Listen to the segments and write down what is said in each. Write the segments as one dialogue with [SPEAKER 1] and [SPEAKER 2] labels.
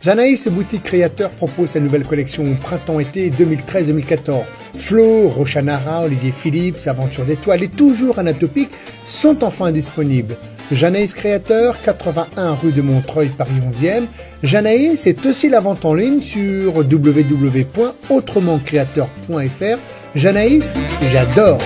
[SPEAKER 1] Janaïs, boutique créateur, propose sa nouvelle collection printemps-été 2013-2014. Flo, Rochanara, Olivier Philippe, Aventure d'étoiles et toujours Anatopique sont enfin disponibles. Janaïs créateur, 81 rue de Montreuil, Paris 11e. Janaïs est aussi la vente en ligne sur www.autrementcreateur.fr. Janaïs, j'adore.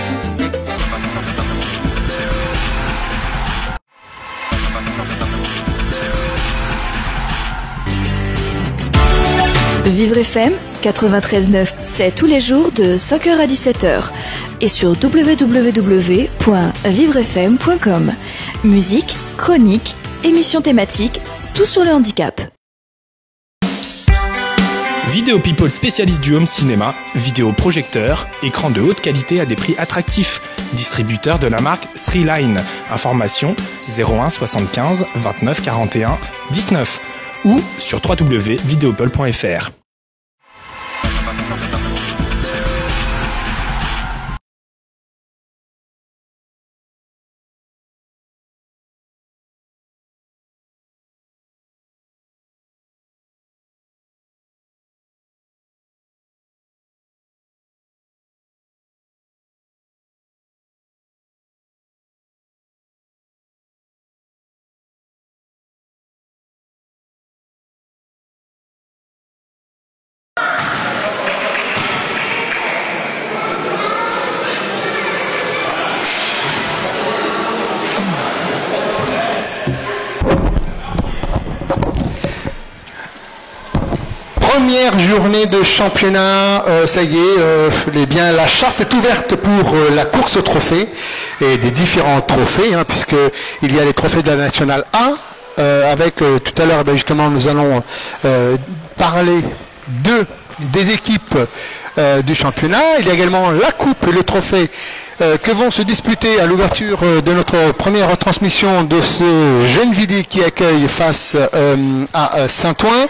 [SPEAKER 2] Vivre FM 93.9, c'est tous les jours de 5h à 17h et sur www.vivrefm.com. Musique, chronique, émissions thématiques, tout sur le handicap.
[SPEAKER 3] Vidéo People spécialiste du home cinéma, vidéoprojecteur, écran de haute qualité à des prix attractifs. Distributeur de la marque Threeline. Information 01 75 29 41 19 ou sur www.videopol.fr.
[SPEAKER 4] Première journée de championnat, ça y est, bien, la chasse est ouverte pour la course au trophée et des différents trophées, puisque il y a les trophées de la Nationale A, avec tout à l'heure, justement, nous allons parler des équipes du championnat. Il y a également la coupe et le trophée que vont se disputer à l'ouverture de notre première retransmission de ce Gennevilliers qui accueille face à Saint-Ouen.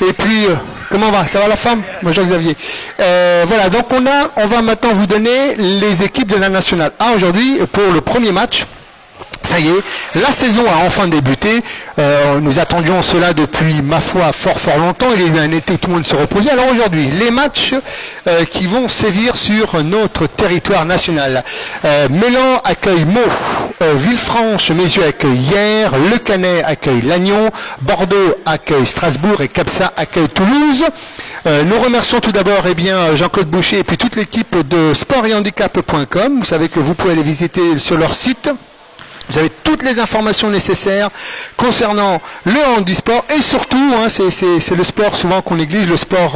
[SPEAKER 4] Et puis, comment va? Ça va la femme? Bonjour Xavier. Voilà, donc on va maintenant vous donner les équipes de la Nationale A aujourd'hui pour le premier match. Ça y est, la saison a enfin débuté. Nous attendions cela depuis, ma foi, fort longtemps. Il y a eu un été où tout le monde se reposait. Alors aujourd'hui, les matchs qui vont sévir sur notre territoire national. Mélan accueille Meaux, Villefranche-Mézieux accueille Hyères, Le Canet accueille Lannion, Bordeaux accueille Strasbourg et Capsa accueille Toulouse. Nous remercions tout d'abord Jean-Claude Boucher et puis toute l'équipe de sportethandicap.com. Vous savez que vous pouvez aller visiter sur leur site. Vous avez toutes les informations nécessaires concernant le handisport et surtout, c'est le sport souvent qu'on néglige, le sport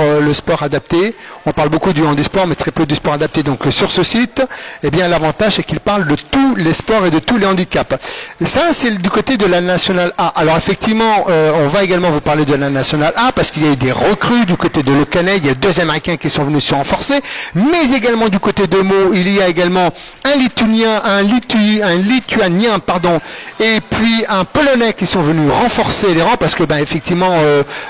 [SPEAKER 4] adapté. On parle beaucoup du handisport, mais très peu du sport adapté. Donc sur ce site, l'avantage c'est qu'il parle de tous les sports et de tous les handicaps. Et ça, c'est du côté de la Nationale A. Alors effectivement, on va également vous parler de la Nationale A parce qu'il y a eu des recrues du côté de Le Canet. Il y a 2 Américains qui sont venus se renforcer, mais également du côté de Meaux, il y a également un Lituanien, et puis un Polonais qui sont venus renforcer les rangs parce que effectivement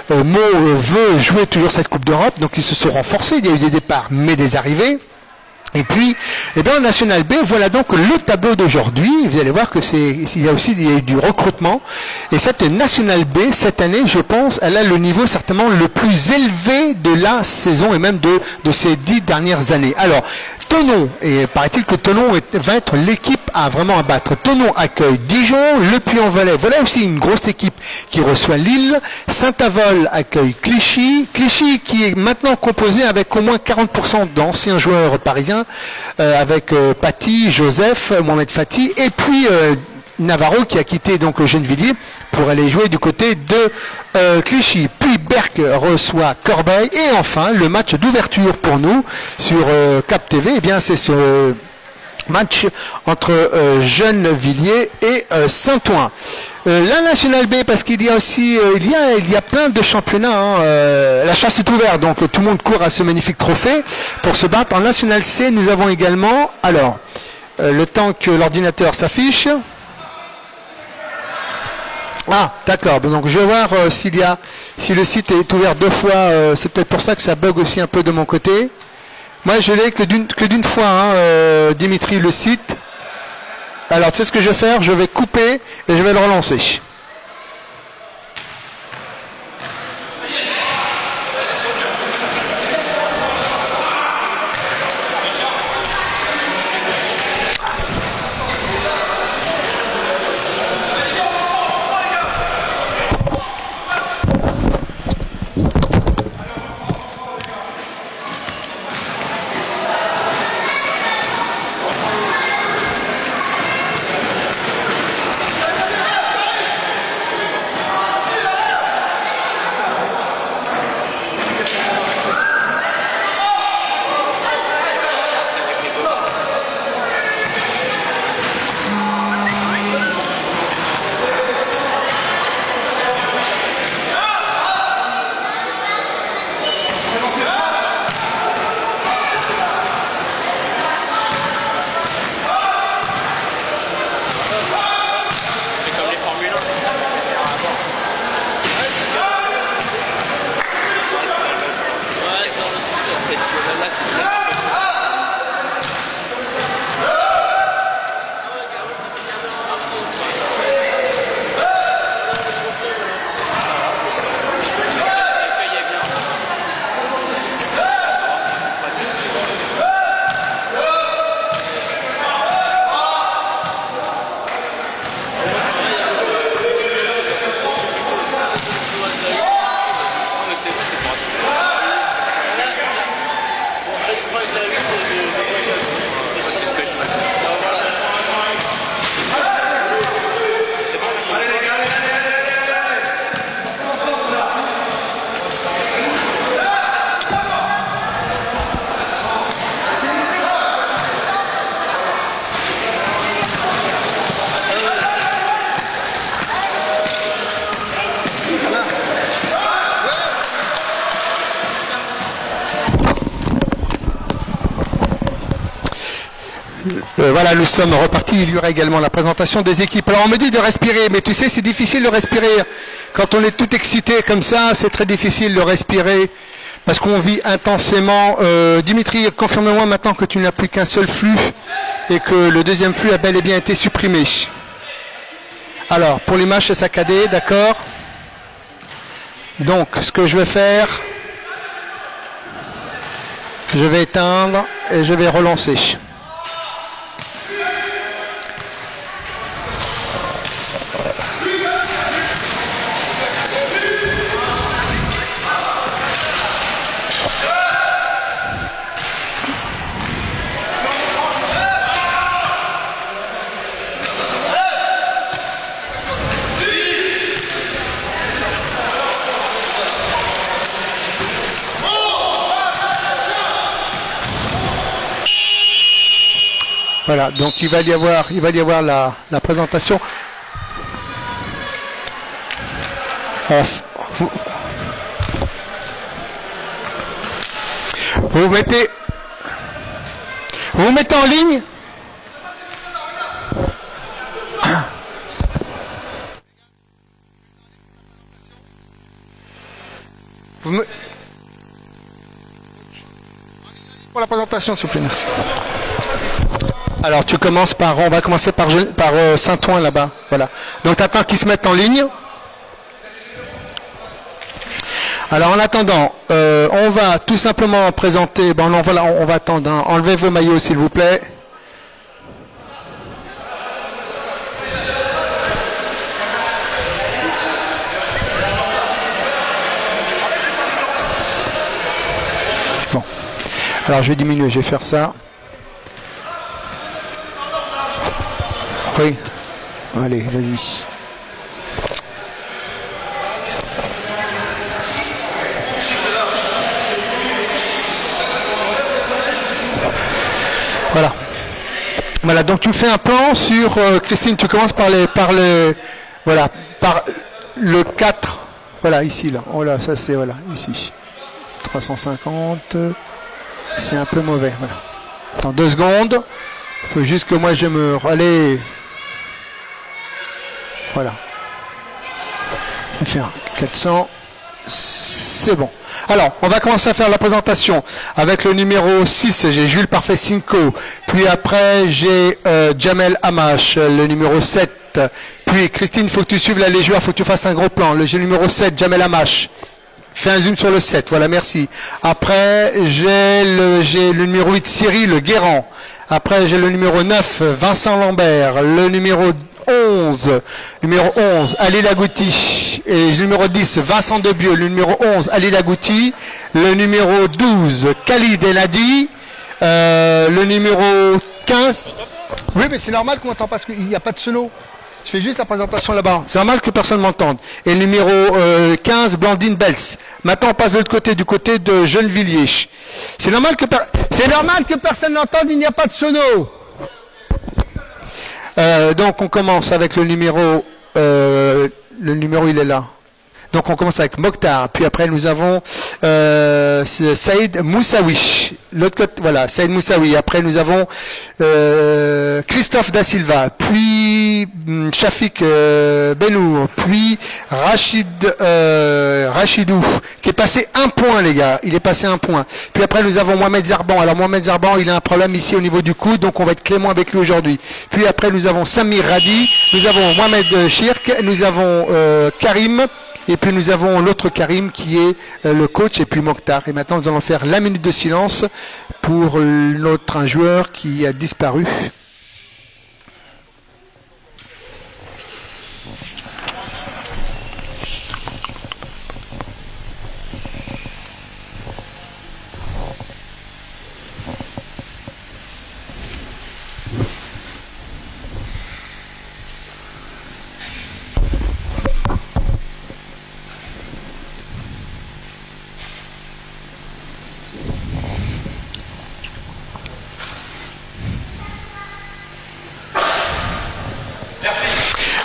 [SPEAKER 4] Meaux veut jouer toujours cette Coupe d'Europe, donc ils se sont renforcés. Il y a eu des départs mais des arrivées. Et puis, en National B, voilà donc le tableau d'aujourd'hui. Vous allez voir que il y a eu du recrutement. Et cette National B, cette année, je pense, elle a le niveau certainement le plus élevé de la saison et même de ces 10 dernières années. Alors, Thonon, et paraît-il que Thonon va être l'équipe à vraiment abattre. Thonon accueille Dijon, Le Puy-en-Velay. Voilà aussi une grosse équipe qui reçoit Lille. Saint-Avold accueille Clichy. Clichy qui est maintenant composé avec au moins 40% d'anciens joueurs parisiens. Avec Paty, Joseph, Mohamed Fati et puis Navarro qui a quitté donc Gennevilliers pour aller jouer du côté de Clichy. Puis Berck reçoit Corbeil et enfin le match d'ouverture pour nous sur Cap TV. C'est ce match entre Gennevilliers et Saint-Ouen. La Nationale B, parce qu'il y a aussi il y a plein de championnats. La chasse est ouverte, donc tout le monde court à ce magnifique trophée pour se battre. En Nationale C, nous avons également, le temps que l'ordinateur s'affiche. Ah, d'accord. Donc je vais voir si le site est ouvert 2 fois. C'est peut-être pour ça que ça bug aussi un peu de mon côté. Moi, je l'ai que d'une fois, Dimitri, le site. Alors, tu sais ce que je vais faire? Je vais couper et je vais le relancer. Voilà, nous sommes repartis. Il y aura également la présentation des équipes. Alors on me dit de respirer, mais tu sais, c'est difficile de respirer. Quand on est tout excité comme ça, c'est très difficile de respirer parce qu'on vit intensément. Dimitri, confirme-moi maintenant que tu n'as plus qu'un seul flux et que le deuxième flux a bel et bien été supprimé. Alors, pour l'image, c'est saccadé, d'accord. Donc, ce que je vais faire, je vais éteindre et je vais relancer. Voilà, donc il va y avoir la présentation. Vous vous mettez en ligne. Pour la présentation, s'il vous plaît, merci. Alors on va commencer par Saint-Ouen là-bas. Voilà. Donc t'attends qu'ils se mettent en ligne. Alors en attendant, on va tout simplement présenter. Bon non, voilà, on va attendre. Hein. Enlevez vos maillots s'il vous plaît. Bon. Alors je vais diminuer, je vais faire ça. Oui, allez, vas-y. Voilà. Voilà, donc tu fais un plan sur Christine, tu commences par le 4. Voilà, ici là. Oh là, ça c'est voilà, ici. 350. C'est un peu mauvais, voilà. Dans 2 secondes. Il faut juste que moi je me relaie. Voilà. On va faire 400. C'est bon. Alors, on va commencer à faire la présentation. Avec le numéro 6, j'ai Jules Parfait Cinco. Puis après, j'ai Jamel Hamash, le numéro 7. Puis Christine, il faut que tu suives la légère, il faut que tu fasses un gros plan. Le numéro 7, Jamel Hamash. Fais un zoom sur le 7, voilà, merci. Après, j'ai le numéro 8, Cyril Guérand. Après, j'ai le numéro 9, Vincent Lambert. Le numéro 11, Ali Lagouti. Et le numéro 10, Vincent Debieux. Le numéro 11, Ali Lagouti. Le numéro 12, Khalid Eladi. Le numéro 15. Oui, mais c'est normal qu'on m'entend parce qu'il n'y a pas de sono. Je fais juste la présentation là-bas. C'est normal que personne m'entende. Et le numéro 15, Blandine Bels. Maintenant, on passe de l'autre côté, du côté de Gennevilliers. C'est normal que personne n'entende, il n'y a pas de sono. Donc, on commence avec le numéro, il est là. Donc, on commence avec Mokhtar. Puis après, nous avons Saïd Moussaoui. L'autre côté, voilà, Saïd Moussaoui. Après, nous avons Christophe Da Silva. Puis Shafik Benour. Puis Rachidou, qui est passé 1 point, les gars. Il est passé 1 point. Puis après, nous avons Mohamed Zarban. Alors, Mohamed Zarban, il a un problème ici au niveau du coude, donc on va être clément avec lui aujourd'hui. Puis après, nous avons Samir Radi. Nous avons Mohamed Chirk. Nous avons Karim. Et puis nous avons l'autre Karim qui est le coach et puis Mokhtar. Et maintenant nous allons faire la minute de silence pour un joueur qui a disparu.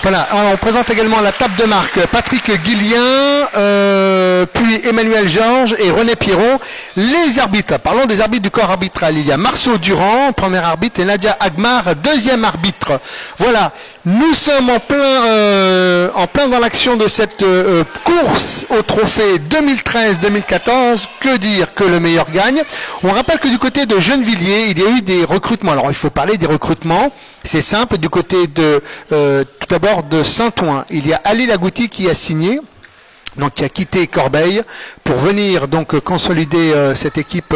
[SPEAKER 4] Voilà, on présente également la table de marque. Patrick Guillien, puis Emmanuel Georges et René Pierrot. Les arbitres, parlons des arbitres du corps arbitral. Il y a Marceau Durand, premier arbitre, et Nadia Agmar, deuxième arbitre. Voilà, nous sommes en plein dans l'action de cette course au trophée 2013-2014. Que dire que le meilleur gagne. On rappelle que du côté de Gennevilliers, il y a eu des recrutements. Alors il faut parler des recrutements. C'est simple, du côté de tout d'abord de Saint-Ouen, il y a Ali Lagouti qui a signé, donc qui a quitté Corbeil pour venir donc consolider cette équipe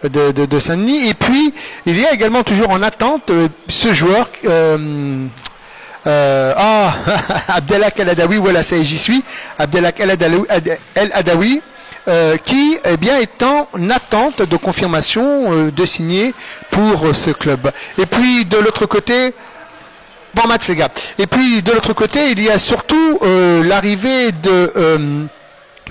[SPEAKER 4] de Saint-Denis. Et puis il y a également toujours en attente ce joueur Abdelhak El Adawi, voilà, ça y est, j'y suis, Abdelhak El Adawi, qui eh bien est en attente de confirmation de signer pour ce club. Et puis de l'autre côté, bon match les gars. Et puis de l'autre côté, il y a surtout l'arrivée de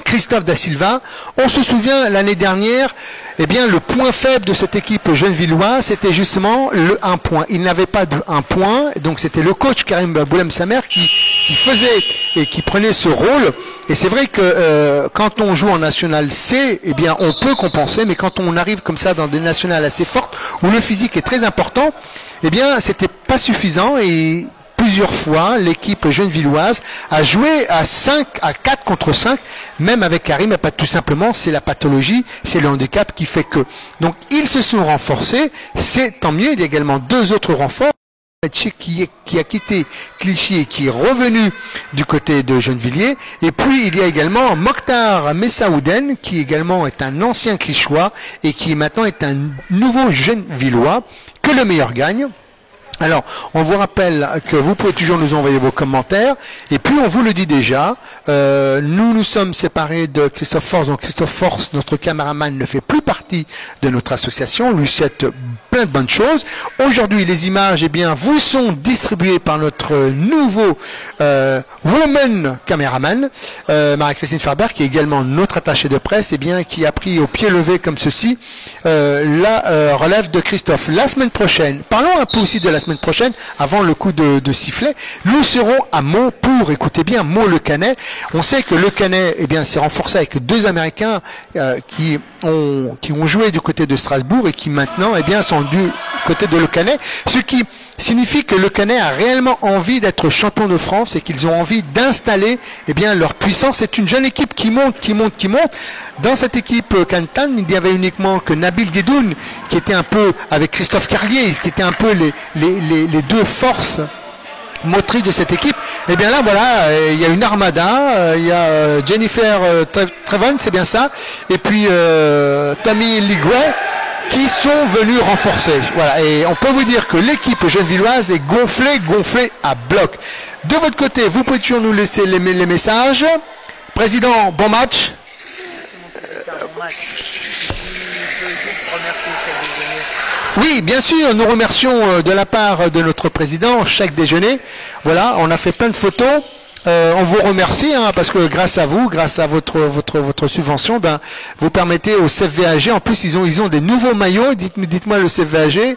[SPEAKER 4] Christophe Da Silva. On se souvient l'année dernière, eh bien le point faible de cette équipe gennevilloise, c'était justement le 1 point. Il n'avait pas de 1 point, donc c'était le coach Karim Boulem Samer qui faisait et qui prenait ce rôle. Et c'est vrai que quand on joue en National C, eh bien on peut compenser, mais quand on arrive comme ça dans des nationales assez fortes où le physique est très important, eh bien c'était pas suffisant. Et plusieurs fois, l'équipe gennevilloise a joué à 4 contre 5, même avec Karim, et pas tout simplement, c'est la pathologie, c'est le handicap qui fait que. Donc, ils se sont renforcés, c'est tant mieux. Il y a également 2 autres renforts. Qui a quitté Clichy et qui est revenu du côté de Gennevilliers. Et puis, il y a également Mokhtar Messaouden, qui également est un ancien Clichois et qui maintenant est un nouveau Gennevillois. Que le meilleur gagne. Alors, on vous rappelle que vous pouvez toujours nous envoyer vos commentaires. Et puis, on vous le dit déjà, nous sommes séparés de Christophe Force. Donc, Christophe Force, notre caméraman, ne fait plus partie de notre association. On lui souhaite plein de bonnes choses. Aujourd'hui, les images, eh bien, vous sont distribuées par notre nouveau woman caméraman, Marie-Christine Farber, qui est également notre attachée de presse, eh bien, qui a pris au pied levé comme ceci la relève de Christophe. La semaine prochaine, parlons un peu aussi de la semaine prochaine, avant le coup de sifflet, nous serons à Meaux pour, écoutez bien, Meaux-le-Canet. On sait que le Canet, eh bien, s'est renforcé avec 2 Américains qui ont joué du côté de Strasbourg et qui maintenant, eh bien, sont du côté de Le Canet, ce qui signifie que Le Canet a réellement envie d'être champion de France et qu'ils ont envie d'installer, eh bien, leur puissance. C'est une jeune équipe qui monte. Dans cette équipe Cantan, il y avait uniquement que Nabil Guedoun, qui était un peu avec Christophe Carlier, qui était un peu les 2 forces motrices de cette équipe. Et bien là, voilà, il y a une armada, il y a Jennifer Trevon, c'est bien ça, et puis Tammy Ligouet, qui sont venus renforcer. Voilà, et on peut vous dire que l'équipe gennevilloise est gonflée à bloc. De votre côté, vous pouvez toujours nous laisser les messages. Président, bon match. Oui, bien sûr, nous remercions de la part de notre président chaque déjeuner. Voilà, on a fait plein de photos. On vous remercie parce que grâce à vous, grâce à votre subvention, ben vous permettez au CFVAG. En plus, ils ont des nouveaux maillots. Dites-moi le CFVAG.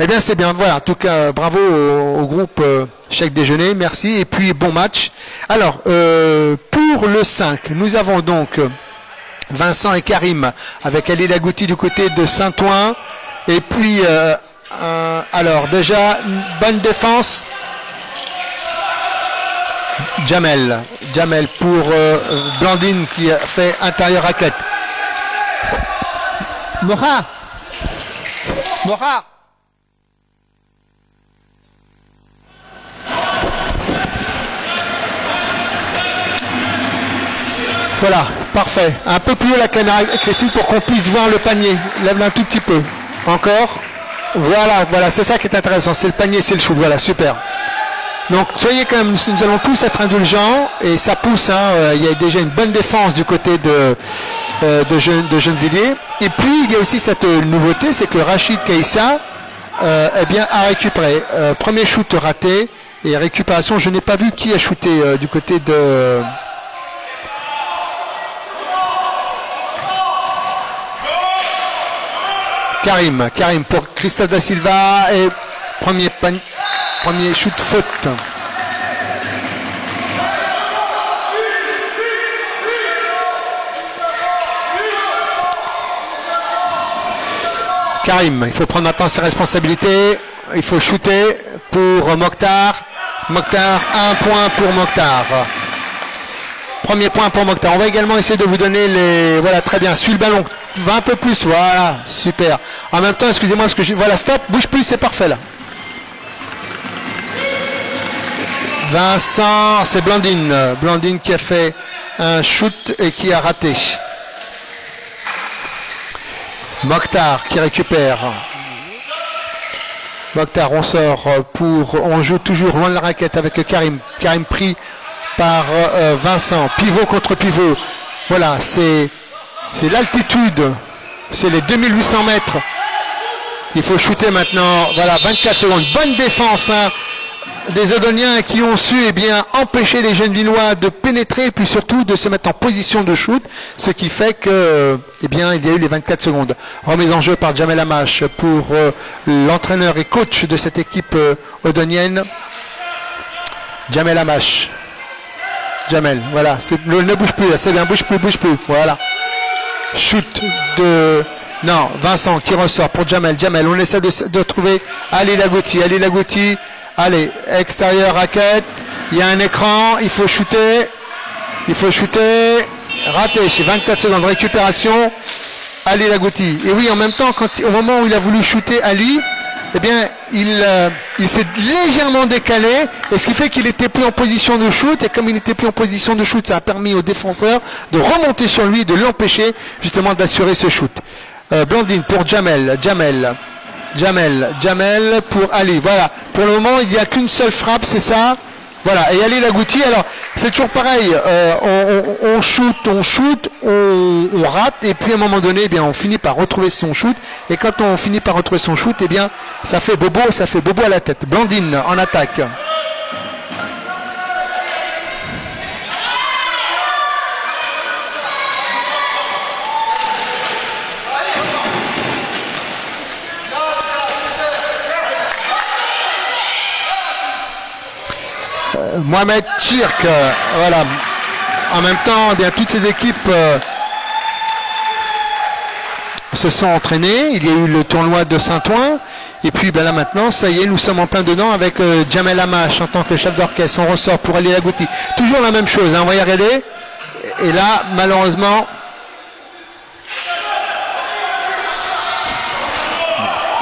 [SPEAKER 4] Eh bien, c'est bien. Voilà. En tout cas, bravo au groupe chaque déjeuner. Merci. Et puis bon match. Alors, pour le 5, nous avons donc Vincent et Karim avec Ali Lagouti du côté de Saint-Ouen. Et puis, alors déjà, bonne défense. Jamel pour Blandine qui a fait intérieur raquette. Moha. Voilà, parfait. Un peu plus haut la caméra, Christine, pour qu'on puisse voir le panier. Lève-le un tout petit peu. Encore. Voilà, c'est ça qui est intéressant. C'est le panier, c'est le shoot. Voilà, super. Donc, soyez quand même, nous allons tous être indulgents et ça pousse. Il y a déjà une bonne défense du côté de Gennevilliers. Et puis, il y a aussi cette nouveauté, c'est que Rachid Kaïssa, eh bien, a récupéré. Premier shoot raté et récupération. Je n'ai pas vu qui a shooté du côté de. Karim pour Christophe Da Silva et premier shoot faute. Karim, il faut prendre maintenant ses responsabilités. Il faut shooter pour Mokhtar. Mokhtar, 1 point pour Mokhtar. Premier point pour Mokhtar. On va également essayer de vous donner les... Voilà, très bien. Suis le ballon. Va un peu plus. Voilà, super. En même temps, excusez-moi, parce que je... Voilà, stop. Bouge plus, c'est parfait là. Vincent, c'est Blandine. Blandine qui a fait un shoot et qui a raté. Mokhtar qui récupère. Mokhtar, on sort pour... On joue toujours loin de la raquette avec Karim. Karim pris par Vincent. Pivot contre pivot. Voilà, c'est l'altitude. C'est les 2800 mètres. Il faut shooter maintenant. Voilà, 24 secondes. Bonne défense, hein, des Odoniens qui ont su empêcher les Gennevillois de pénétrer et puis surtout de se mettre en position de shoot, ce qui fait que il y a eu les 24 secondes. Remise en jeu par Jamel Amash pour l'entraîneur et coach de cette équipe odonienne. Jamel Amash. Jamel, voilà, ne bouge plus, c'est bien, bouge plus, voilà. Shoot de... Non, Vincent qui ressort pour Jamel. Jamel, on essaie de trouver Ali Lagouti. Allez, extérieur raquette. Il y a un écran, il faut shooter. Raté, c'est 24 secondes. Récupération. Ali Lagouti. Et oui, en même temps, au moment où il a voulu shooter Ali, il s'est légèrement décalé, et ce qui fait qu'il était plus en position de shoot, et comme il n'était plus en position de shoot, ça a permis au défenseur de remonter sur lui, de l'empêcher justement d'assurer ce shoot. Blandine pour Jamel pour Ali. Voilà, pour le moment il n'y a qu'une seule frappe, c'est ça. Voilà, et Ali Lagouti, alors c'est toujours pareil, on shoot, on rate, et puis à un moment donné, on finit par retrouver son shoot, et quand on finit par retrouver son shoot, ça fait bobo à la tête. Blandine en attaque. Mohamed Chirk, voilà. En même temps, toutes ces équipes se sont entraînées. Il y a eu le tournoi de Saint-Ouen. Et puis là maintenant, ça y est, nous sommes en plein dedans avec Jamel Amash en tant que chef d'orchestre. On ressort pour Ali Lagouti. Toujours la même chose, hein, on va y regarder. Et là, malheureusement,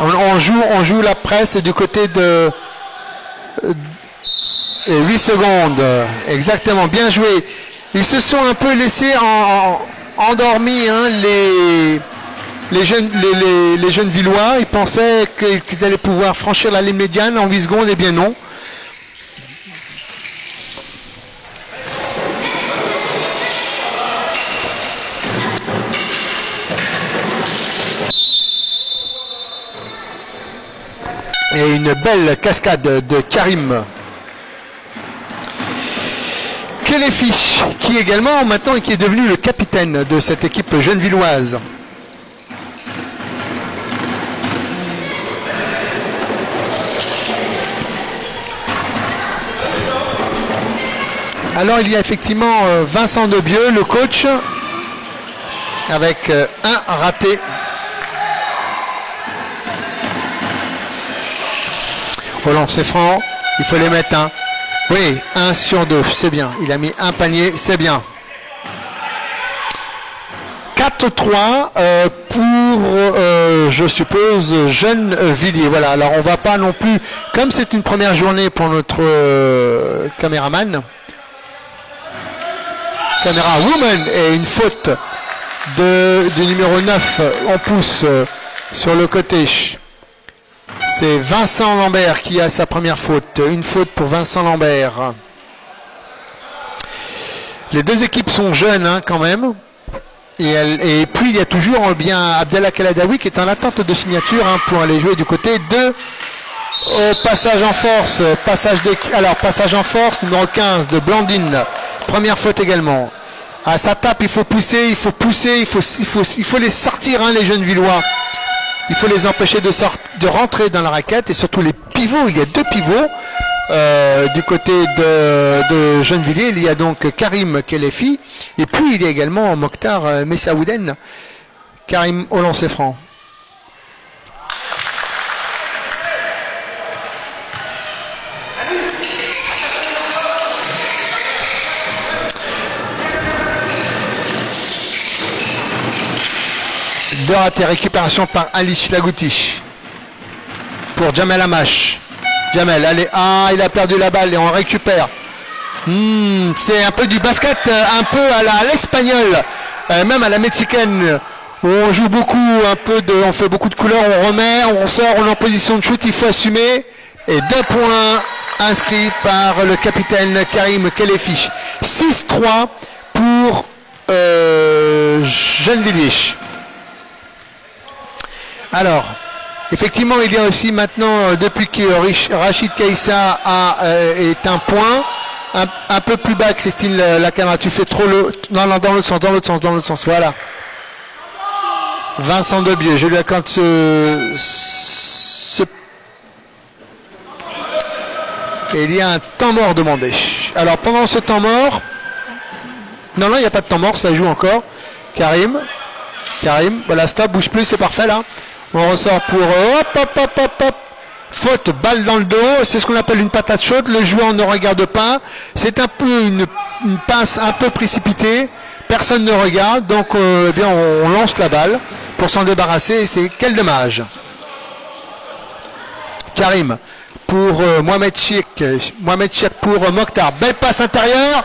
[SPEAKER 4] on joue la presse du côté de... 8 secondes, exactement, bien joué. Ils se sont un peu laissés endormis, hein, les jeunes Villois. Ils pensaient qu'ils allaient pouvoir franchir la ligne médiane en 8 secondes, et bien non. Et une belle cascade de Karim Kelefi, qui également maintenant qui est devenu le capitaine de cette équipe gennevilloise. Alors il y a effectivement Vincent Debieux, le coach, avec un raté. Au lancer franc, il faut les mettre un. Oui, 1 sur 2, c'est bien. Il a mis un panier, c'est bien. 4-3 pour, je suppose, Gennevilliers. Voilà, alors on va pas non plus, comme c'est une première journée pour notre caméraman, caméra woman, et une faute du numéro 9, on pousse sur le côté. C'est Vincent Lambert qui a sa première faute. Une faute pour Vincent Lambert. Les deux équipes sont jeunes, hein, quand même. Et puis il y a toujours bien Abdellah Kaladaoui qui est en attente de signature, hein, pour aller jouer du côté de passage en force. Passage en force, numéro 15 de Blandine. Première faute également. À sa tape, il faut pousser, il faut les sortir, hein, les jeunes Villois. Il faut les empêcher de rentrer dans la raquette, et surtout les pivots. Il y a deux pivots du côté de Gennevilliers. Il y a donc Karim Kelefi, et puis il y a également Mokhtar Messaouden. Karim au lancer franc. Deux ratés, récupération par Ali Lagouti. Pour Jamel Amash. Jamel, allez, il a perdu la balle et on récupère. C'est un peu du basket, un peu à l'espagnol, même à la mexicaine. On joue beaucoup, on fait beaucoup de couleurs, on remet, on sort, on est en position de shoot, il faut assumer. Et 2 points inscrits par le capitaine Karim Kelefi. 6-3 pour Gennevilliers. Alors, effectivement, il y a aussi maintenant, depuis que Rachid Kaïssa est un point, un peu plus bas, Christine Lacamara, tu fais trop le... Non, dans l'autre sens, voilà. Vincent Debieux, je lui accorde Et il y a un temps mort demandé. Alors, pendant ce temps mort... Non, il n'y a pas de temps mort, ça joue encore. Karim, voilà, stop, bouge plus, c'est parfait, là. On ressort pour... hop. Faute, balle dans le dos, c'est ce qu'on appelle une patate chaude, le joueur ne regarde pas, c'est un peu une passe un peu précipitée, personne ne regarde, donc bien on lance la balle pour s'en débarrasser, et c'est quel dommage. Karim pour Mohamed Chik pour Mokhtar, belle passe intérieure,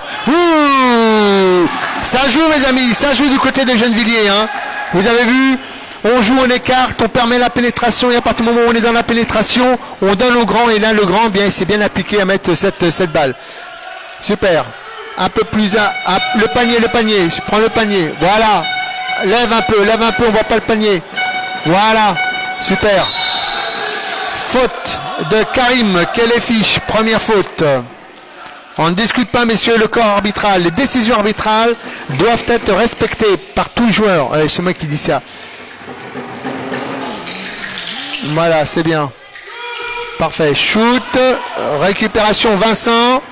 [SPEAKER 4] ça joue mes amis, ça joue du côté de Gennevilliers, hein. Vous avez vu, on joue, on écarte, on permet la pénétration, et à partir du moment où on est dans la pénétration, on donne au grand, et là le grand, bien, il s'est bien appliqué à mettre cette balle. Super. Un peu plus, le panier, je prends le panier, voilà. Lève un peu, on voit pas le panier. Voilà, super. Faute de Karim Kelefi, première faute. On ne discute pas, messieurs, le corps arbitral, les décisions arbitrales doivent être respectées par tout joueur. C'est moi qui dis ça. Voilà, c'est bien. Parfait. Shoot, récupération Vincent.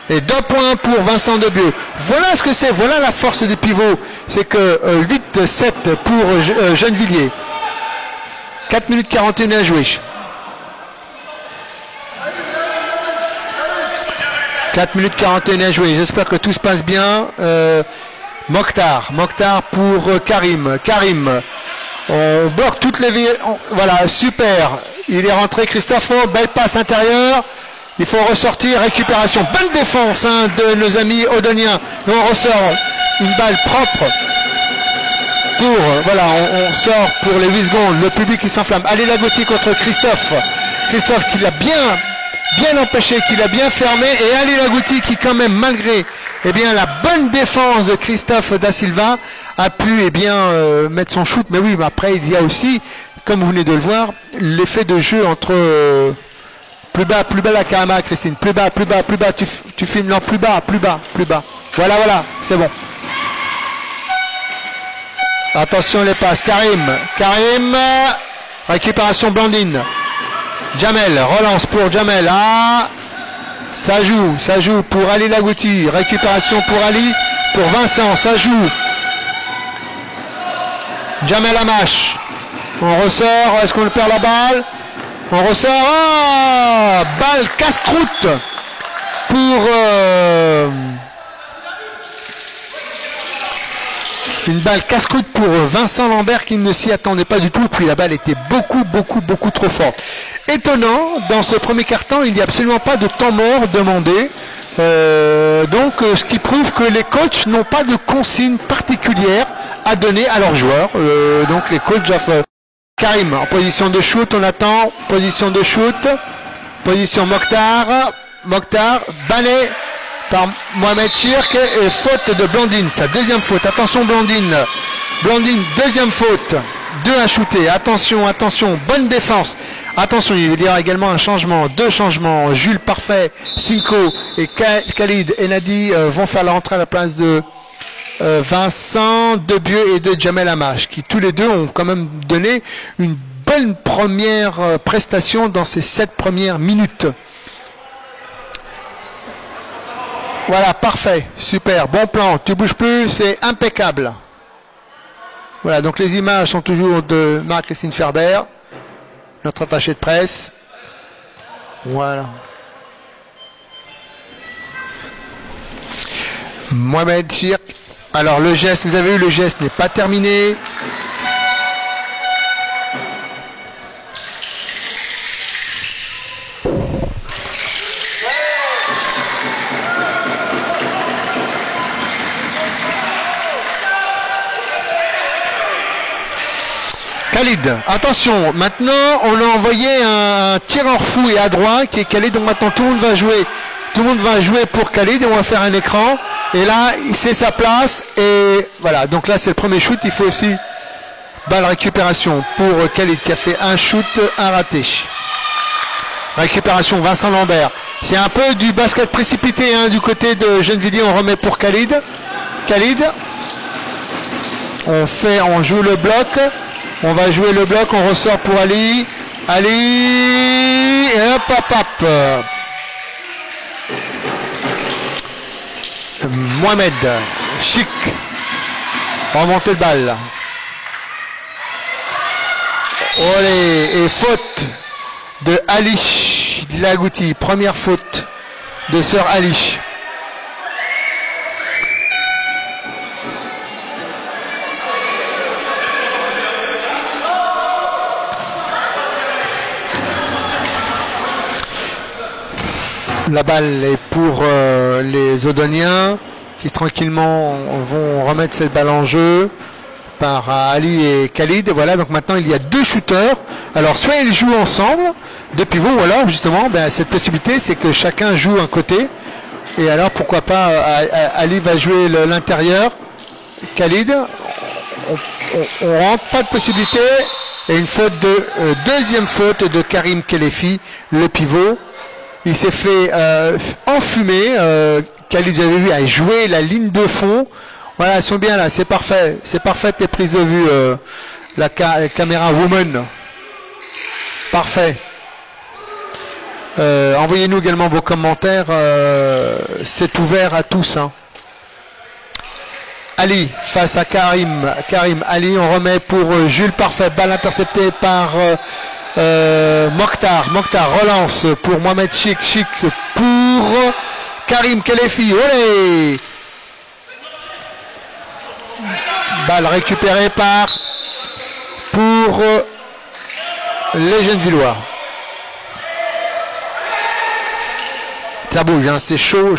[SPEAKER 4] Et 2 points pour Vincent Debieux. Voilà ce que c'est, voilà la force des pivots. C'est que 8-7 pour Gennevilliers. 4 minutes 41 à jouer. 4 minutes 41 à jouer. J'espère que tout se passe bien. Mokhtar pour Karim. On bloque toutes les... Voilà, super. Il est rentré, Christophe. Belle passe intérieure. Il faut ressortir. Récupération. Bonne défense de nos amis odoniens. On ressort une balle propre. Voilà, on sort pour les 8 secondes. Le public qui s'enflamme. Allez, Lagouti contre Christophe. Christophe qui l'a bien empêché, qui l'a bien fermé. Et Ali Lagouti qui quand même, malgré la bonne défense de Christophe Da Silva, a pu mettre son shoot. Mais oui, mais après il y a aussi, comme vous venez de le voir, l'effet de jeu entre plus bas la Karama, Christine, plus bas, tu filmes, non, plus bas. Voilà, c'est bon. Attention les passes, Karim, récupération Blandine. Jamel, relance pour Jamel. Ça joue pour Ali Lagouti. Récupération pour Ali, pour Vincent, ça joue. Jamel Amash. On ressort, est-ce qu'on perd la balle? On ressort. Balle casse-croûte pour une balle casse-croûte pour Vincent Lambert qui ne s'y attendait pas du tout. Puis la balle était beaucoup trop forte. Étonnant, dans ce premier quart-temps, il n'y a absolument pas de temps mort demandé. Donc, ce qui prouve que les coachs n'ont pas de consignes particulières à donner à leurs joueurs. Donc, les coachs doivent... Karim, en position de shoot, on attend. Position de shoot. Position Mokhtar, balayé par Mohamed Chirk et faute de Blandine. Sa deuxième faute. Attention Blandine, deuxième faute. 2 à shooter. Attention, bonne défense. Attention, il y aura également un changement. 2 changements. Jules Parfait, Cinco et Khalid et Nadi vont faire la rentrée à la place de Vincent Debieux et de Jamel Amash, qui tous les deux ont quand même donné une bonne première prestation dans ces 7 premières minutes. Voilà, parfait, super, bon plan, tu bouges plus, c'est impeccable. Voilà, donc les images sont toujours de Marie-Christine Ferber, notre attachée de presse. Voilà. Mohamed Chirk. Alors le geste, vous avez vu, le geste n'est pas terminé. Khalid, attention, maintenant on a envoyé un tireur fou et adroit qui est Khalid, donc maintenant tout le monde va jouer. Tout le monde va jouer pour Khalid et on va faire un écran. Et là, c'est sa place. Et voilà, donc là c'est le premier shoot. Il faut aussi balle récupération pour Khalid qui a fait un shoot, un raté. Récupération Vincent Lambert. C'est un peu du basket précipité hein, du côté de Gennevilliers. On remet pour Khalid. Khalid. On joue le bloc. On va jouer le bloc. On ressort pour Ali. Ali. Et hop, hop, hop. Mohamed. Chic. Remontée de balle. Olé. Et faute de Ali Lagouti. Première faute de Sœur Ali. La balle est pour les Odoniens qui tranquillement vont remettre cette balle en jeu par Ali et Khalid. Et voilà, donc maintenant il y a deux shooters. Alors soit ils jouent ensemble, deux pivots, ou alors justement cette possibilité c'est que chacun joue un côté. Et alors pourquoi pas Ali va jouer l'intérieur. Khalid, on rentre, pas de possibilité. Et une faute de deuxième faute de Karim Kelefi, le pivot. Il s'est fait enfumer. Khalid, vous avez vu, a joué la ligne de fond. Voilà, elles sont bien là, c'est parfait. C'est parfait les prises de vue. La caméra woman. Parfait. Envoyez-nous également vos commentaires. C'est ouvert à tous. Hein. Ali face à Karim. Ali, on remet pour Jules Parfait. Balle interceptée par... Mokhtar relance pour Mohamed Chic pour Karim Kelefi. Olé! Balle récupérée pour les Gennevillois. Ça bouge, hein, c'est chaud.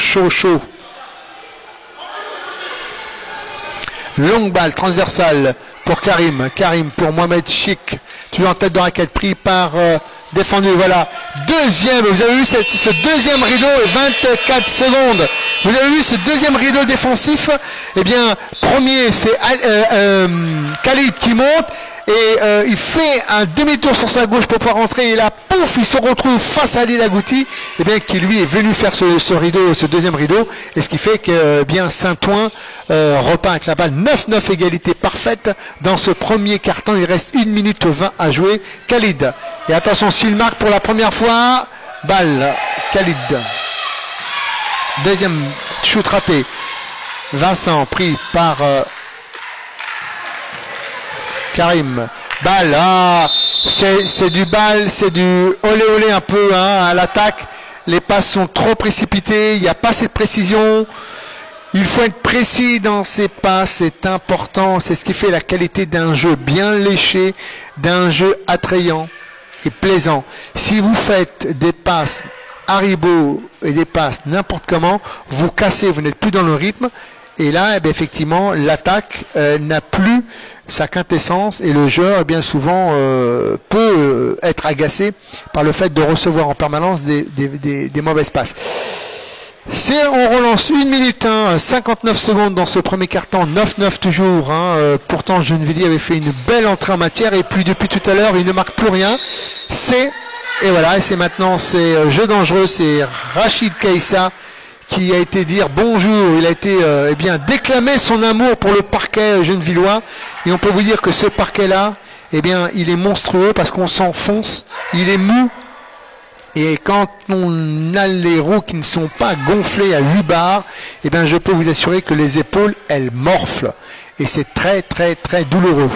[SPEAKER 4] Longue balle transversale pour Karim pour Mohamed Chic. Tu es en tête de raquette pris par défendu. Voilà. Deuxième, vous avez vu ce deuxième rideau et 24 secondes. Vous avez vu ce deuxième rideau défensif. Eh bien, premier, c'est Khalid qui monte. Et il fait un demi-tour sur sa gauche pour pouvoir rentrer. Et là, pouf, il se retrouve face à Ali Lagouti, et bien qui lui est venu faire ce rideau, ce deuxième rideau. Et ce qui fait que bien Saint-Ouen repart avec la balle. 9-9 égalité parfaite dans ce premier quart-temps. Il reste 1 minute 20 à jouer. Khalid. Et attention, s'il marque pour la première fois, balle. Khalid. Deuxième shoot raté. Vincent pris par... Karim, balle, c'est du balle, c'est du olé un peu hein, à l'attaque. Les passes sont trop précipitées, il n'y a pas cette précision. Il faut être précis dans ses passes, c'est important. C'est ce qui fait la qualité d'un jeu bien léché, d'un jeu attrayant et plaisant. Si vous faites des passes haribo et des passes n'importe comment, vous cassez, vous n'êtes plus dans le rythme. Et là, eh bien, effectivement, l'attaque n'a plus sa quintessence et le joueur, bien souvent, peut être agacé par le fait de recevoir en permanence des mauvaises passes. On relance 1 minute 59 secondes dans ce premier quart-temps, 9-9 toujours. Pourtant, Gennevilliers avait fait une belle entrée en matière et puis depuis tout à l'heure, il ne marque plus rien. Et voilà, c'est maintenant, c'est jeu dangereux, c'est Rachid Kaïssa qui a été dire bonjour, il a été déclamer son amour pour le parquet gennevillois, et on peut vous dire que ce parquet-là, il est monstrueux parce qu'on s'enfonce, il est mou, et quand on a les roues qui ne sont pas gonflées à 8 bars, je peux vous assurer que les épaules, elles morflent, et c'est très très très douloureux.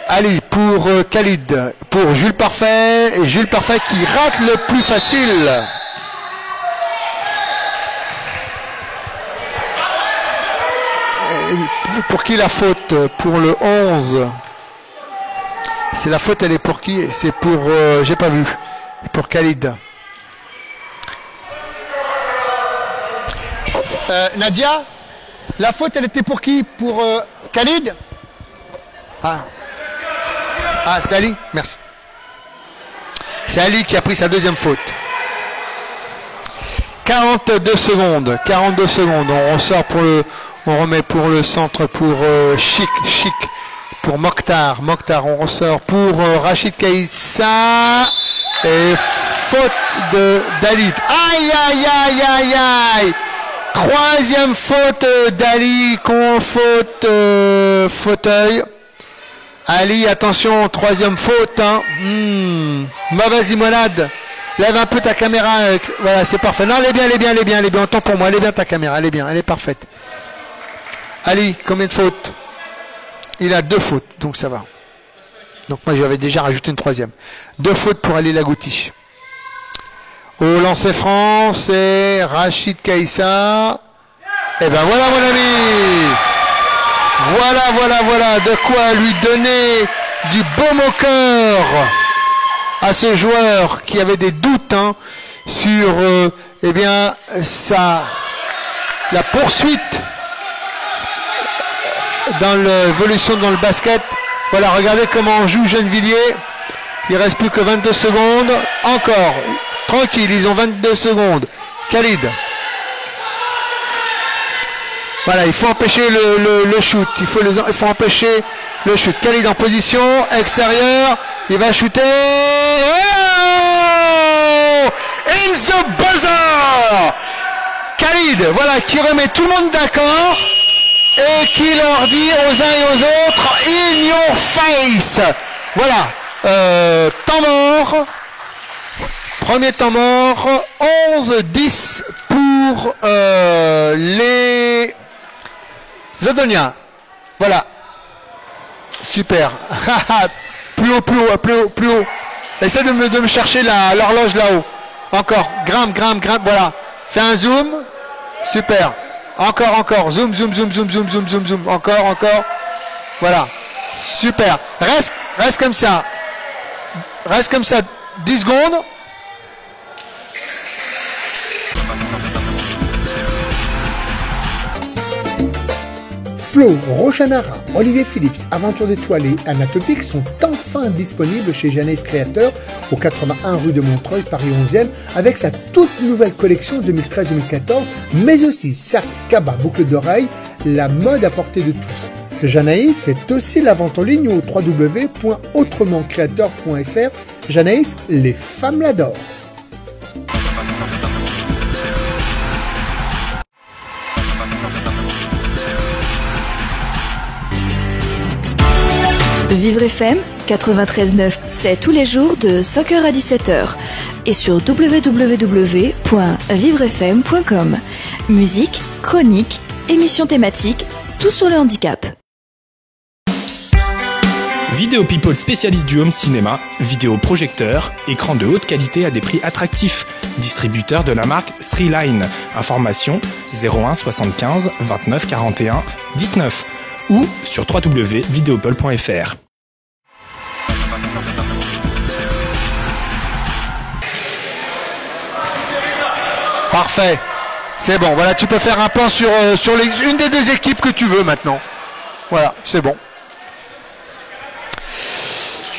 [SPEAKER 4] Ali pour Khalid, pour Jules Parfait, et Jules Parfait qui rate le plus facile. Pour qui la faute? Pour le 11. C'est la faute, elle est pour qui? C'est pour... j'ai pas vu. Pour Khalid. Nadia, la faute, elle était pour qui? Pour Khalid? Ah. Ah, c'est Ali? Merci. C'est Ali qui a pris sa deuxième faute. 42 secondes. 42 secondes. On ressort pour le... On remet pour le centre pour Chic. Pour Mokhtar. On ressort pour Rachid Kaïssa. Et faute de Dalit. Aïe, aïe, aïe, aïe, aïe. Troisième faute d'Ali, fauteuil. Ali, attention, troisième faute. Hein. Mauvaise limonade. Lève un peu ta caméra. Voilà, c'est parfait. Non, elle est bien. Autant pour moi, elle est bien ta caméra. Elle est bien, elle est parfaite. Ali, combien de fautes? Il a 2 fautes, donc ça va. Donc moi, j'avais déjà rajouté une troisième. 2 fautes pour Ali Lagouti. Au lancer franc, c'est Rachid Kaïssa. Et ben voilà mon ami. Voilà. De quoi lui donner du baume au cœur à ce joueur qui avait des doutes sur la poursuite dans l'évolution dans le basket. Voilà, regardez comment on joue Gennevilliers. Il reste plus que 22 secondes. Encore. Tranquille, ils ont 22 secondes. Khalid. Voilà, il faut empêcher le shoot. Il faut empêcher le shoot. Khalid en position extérieure. Il va shooter. Oh, in the buzzer. Khalid, voilà, qui remet tout le monde d'accord et qui leur dit aux uns et aux autres, in your face. Voilà, temps mort. Premier temps mort, 11-10 pour les Zodoniens. Voilà. Super. Plus haut. Essaie de me chercher l'horloge là-haut. Encore. Grimpe. Voilà. Fais un zoom. Super. Encore. Zoom. Encore. Voilà. Super. Reste comme ça. 10 secondes.
[SPEAKER 1] Flo, Rochanara, Olivier Phillips, Aventure d'étoiles et Anatopique sont enfin disponibles chez Janaïs Créateur au 81 rue de Montreuil, Paris 11e, avec sa toute nouvelle collection 2013-2014, mais aussi sac, cabas, boucles d'oreilles, la mode à portée de tous. Janaïs, c'est aussi la vente en ligne au www.autrementcreateur.fr. Janaïs, les femmes l'adorent.
[SPEAKER 2] Vivre FM 93.9, c'est tous les jours de 5h à 17h et sur www.vivrefm.com. Musique, chronique, émissions thématiques, tout sur le handicap.
[SPEAKER 3] Vidéo People spécialiste du home cinéma, vidéo projecteur, écran de haute qualité à des prix attractifs. Distributeur de la marque Sreeline. Information 01 75 29 41 19 ou sur www.videopol.fr.
[SPEAKER 4] Parfait. C'est bon. Voilà, tu peux faire un point sur une des deux équipes que tu veux maintenant. Voilà, c'est bon.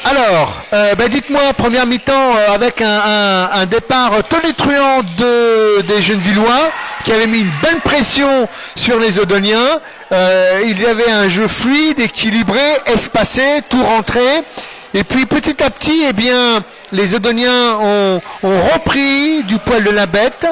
[SPEAKER 4] Alors, dites-moi, première mi-temps, avec un départ tonitruant des Gennevillois, qui avait mis une belle pression sur les Odoniens. Il y avait un jeu fluide, équilibré, espacé, tout rentré. Et puis petit à petit, les Odoniens ont repris du poil de la bête.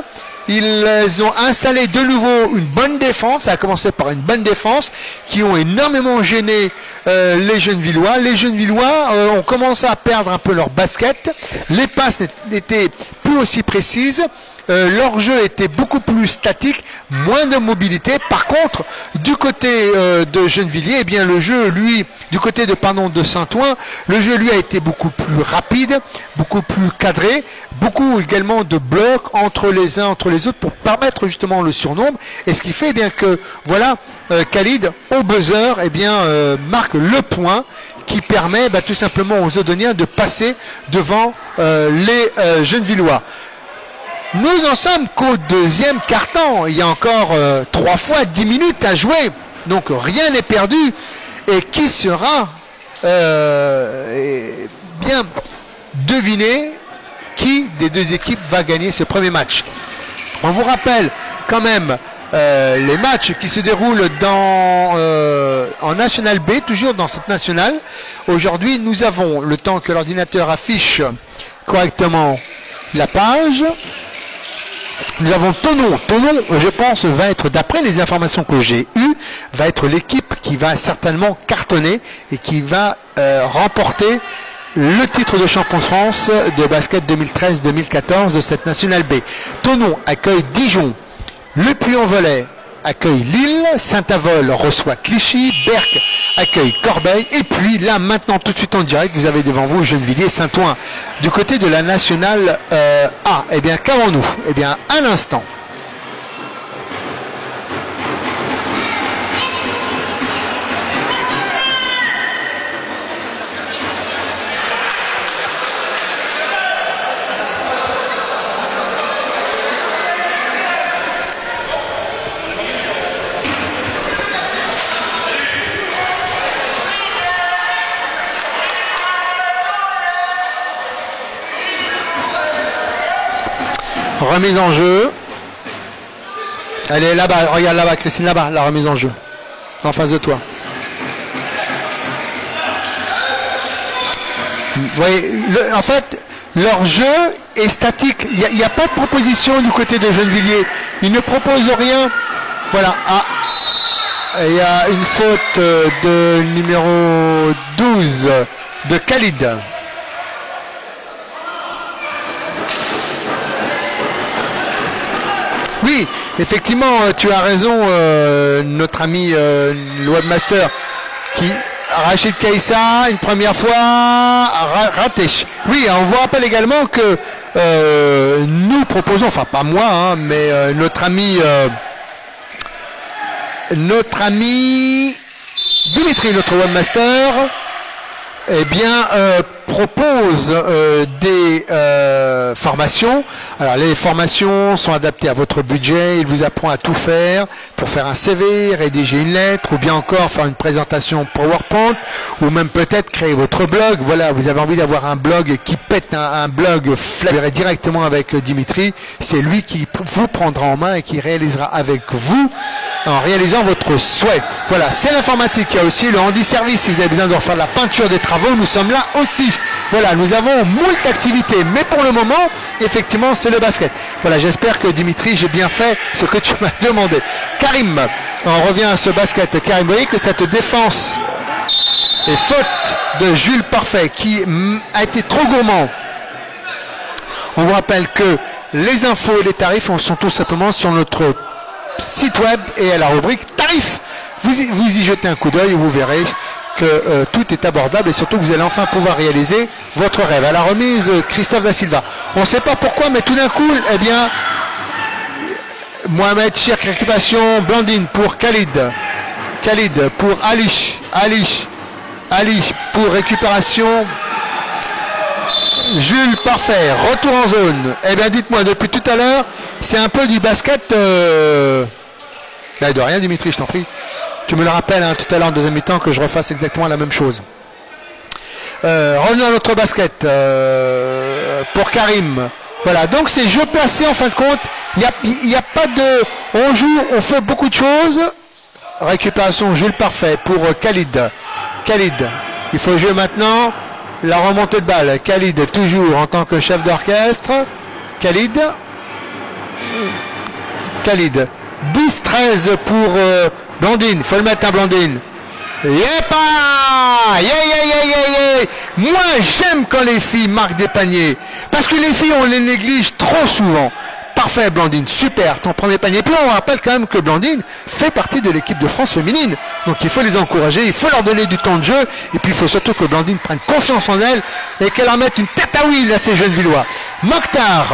[SPEAKER 4] Ils ont installé de nouveau une bonne défense. Ça a commencé par une bonne défense qui ont énormément gêné les Gennevillois. Les Gennevillois ont commencé à perdre un peu leur basket. Les passes n'étaient plus aussi précises. Leur jeu était beaucoup plus statique, moins de mobilité. Par contre, du côté de Gennevilliers, le jeu, lui, du côté de Saint-Ouen, le jeu, lui, a été beaucoup plus rapide, beaucoup plus cadré, beaucoup également de blocs entre les uns, entre les autres, pour permettre justement le surnombre. Et ce qui fait que, voilà, Khalid, au buzzer, marque le point qui permet tout simplement aux Odoniens de passer devant les Gennevillois. Nous en sommes qu'au deuxième quart-temps. Il y a encore 3 fois 10 minutes à jouer. Donc rien n'est perdu. Et qui sera bien deviner qui des deux équipes va gagner ce premier match. On vous rappelle quand même les matchs qui se déroulent en National B, toujours dans cette nationale. Aujourd'hui, nous avons le temps que l'ordinateur affiche correctement la page. Nous avons Thonon. Thonon, je pense, va être, d'après les informations que j'ai eues, va être l'équipe qui va certainement cartonner et qui va remporter le titre de champion de France de basket 2013-2014 de cette nationale B. Thonon accueille Dijon. Le Puy-en-Velay accueille Lille. Saint-Avold reçoit Clichy. Berck accueille Corbeil. Et puis là, maintenant, tout de suite en direct, vous avez devant vous Gennevilliers, Saint-Ouen. Du côté de la nationale A. Eh bien, qu'avons-nous? Eh bien, un instant. Remise en jeu. Elle est là-bas, regarde là-bas, Christine, là-bas, la remise en jeu. En face de toi. Vous voyez, en fait, leur jeu est statique. Il n'y a pas de proposition du côté de Gennevilliers. Ils ne proposent rien. Voilà. Ah, il y a une faute de numéro 12 de Khalid. Oui, effectivement, tu as raison, notre ami le webmaster, qui Rachid Kaïssa, une première fois, raté. Oui, on vous rappelle également que nous proposons, enfin pas moi, hein, mais notre ami Dimitri, notre webmaster, eh bien, propose des formations. Alors, les formations sont adaptées à votre budget. Il vous apprend à tout faire pour faire un CV, rédiger une lettre, ou bien encore faire une présentation PowerPoint, ou même peut-être créer votre blog. Voilà, vous avez envie d'avoir un blog qui pète, un blog flagré directement avec Dimitri. C'est lui qui vous prendra en main et qui réalisera avec vous en réalisant votre souhait. Voilà, c'est l'informatique. Il y a aussi le handi-service. Si vous avez besoin de refaire la peinture des travaux, nous sommes là aussi. Voilà, nous avons moult activités, mais pour le moment, effectivement, c'est le basket. Voilà, j'espère que Dimitri, j'ai bien fait ce que tu m'as demandé. Karim, on revient à ce basket. Karim, vous voyez que cette défense est faute de Jules Parfait, qui a été trop gourmand. On vous rappelle que les infos et les tarifs sont tout simplement sur notre site web et à la rubrique tarifs. Vous y jetez un coup d'œil et vous verrez que tout est abordable et surtout que vous allez enfin pouvoir réaliser votre rêve. À la remise, Christophe Da Silva. On ne sait pas pourquoi, mais tout d'un coup, eh bien, Mohamed Chirk, récupération, Blandine pour Khalid. Khalid pour Alish. Alish pour récupération. Jules Parfait, retour en zone. Eh bien, dites-moi, depuis tout à l'heure, c'est un peu du basket. De rien, Dimitri, je t'en prie. Tu me le rappelles hein, tout à l'heure en deuxième mi-temps que je refasse exactement la même chose. Revenons à notre basket pour Karim. Voilà, donc c'est jeu placé en fin de compte. Il n'y a pas de... On joue, on fait beaucoup de choses. Récupération Jules Parfait pour Khalid. Khalid, il faut jouer maintenant la remontée de balle. Khalid toujours en tant que chef d'orchestre. Khalid. 10-13 pour Blandine. Faut le mettre à Blandine. Yepa! Moi, j'aime quand les filles marquent des paniers. Parce que les filles, on les néglige trop souvent. Parfait, Blandine. Super, ton premier panier. Puis on rappelle quand même que Blandine fait partie de l'équipe de France féminine. Donc il faut les encourager, il faut leur donner du temps de jeu. Et puis il faut surtout que Blandine prenne confiance en elle et qu'elle en mette une tête à huile à ces jeunes Villois. Mokhtar.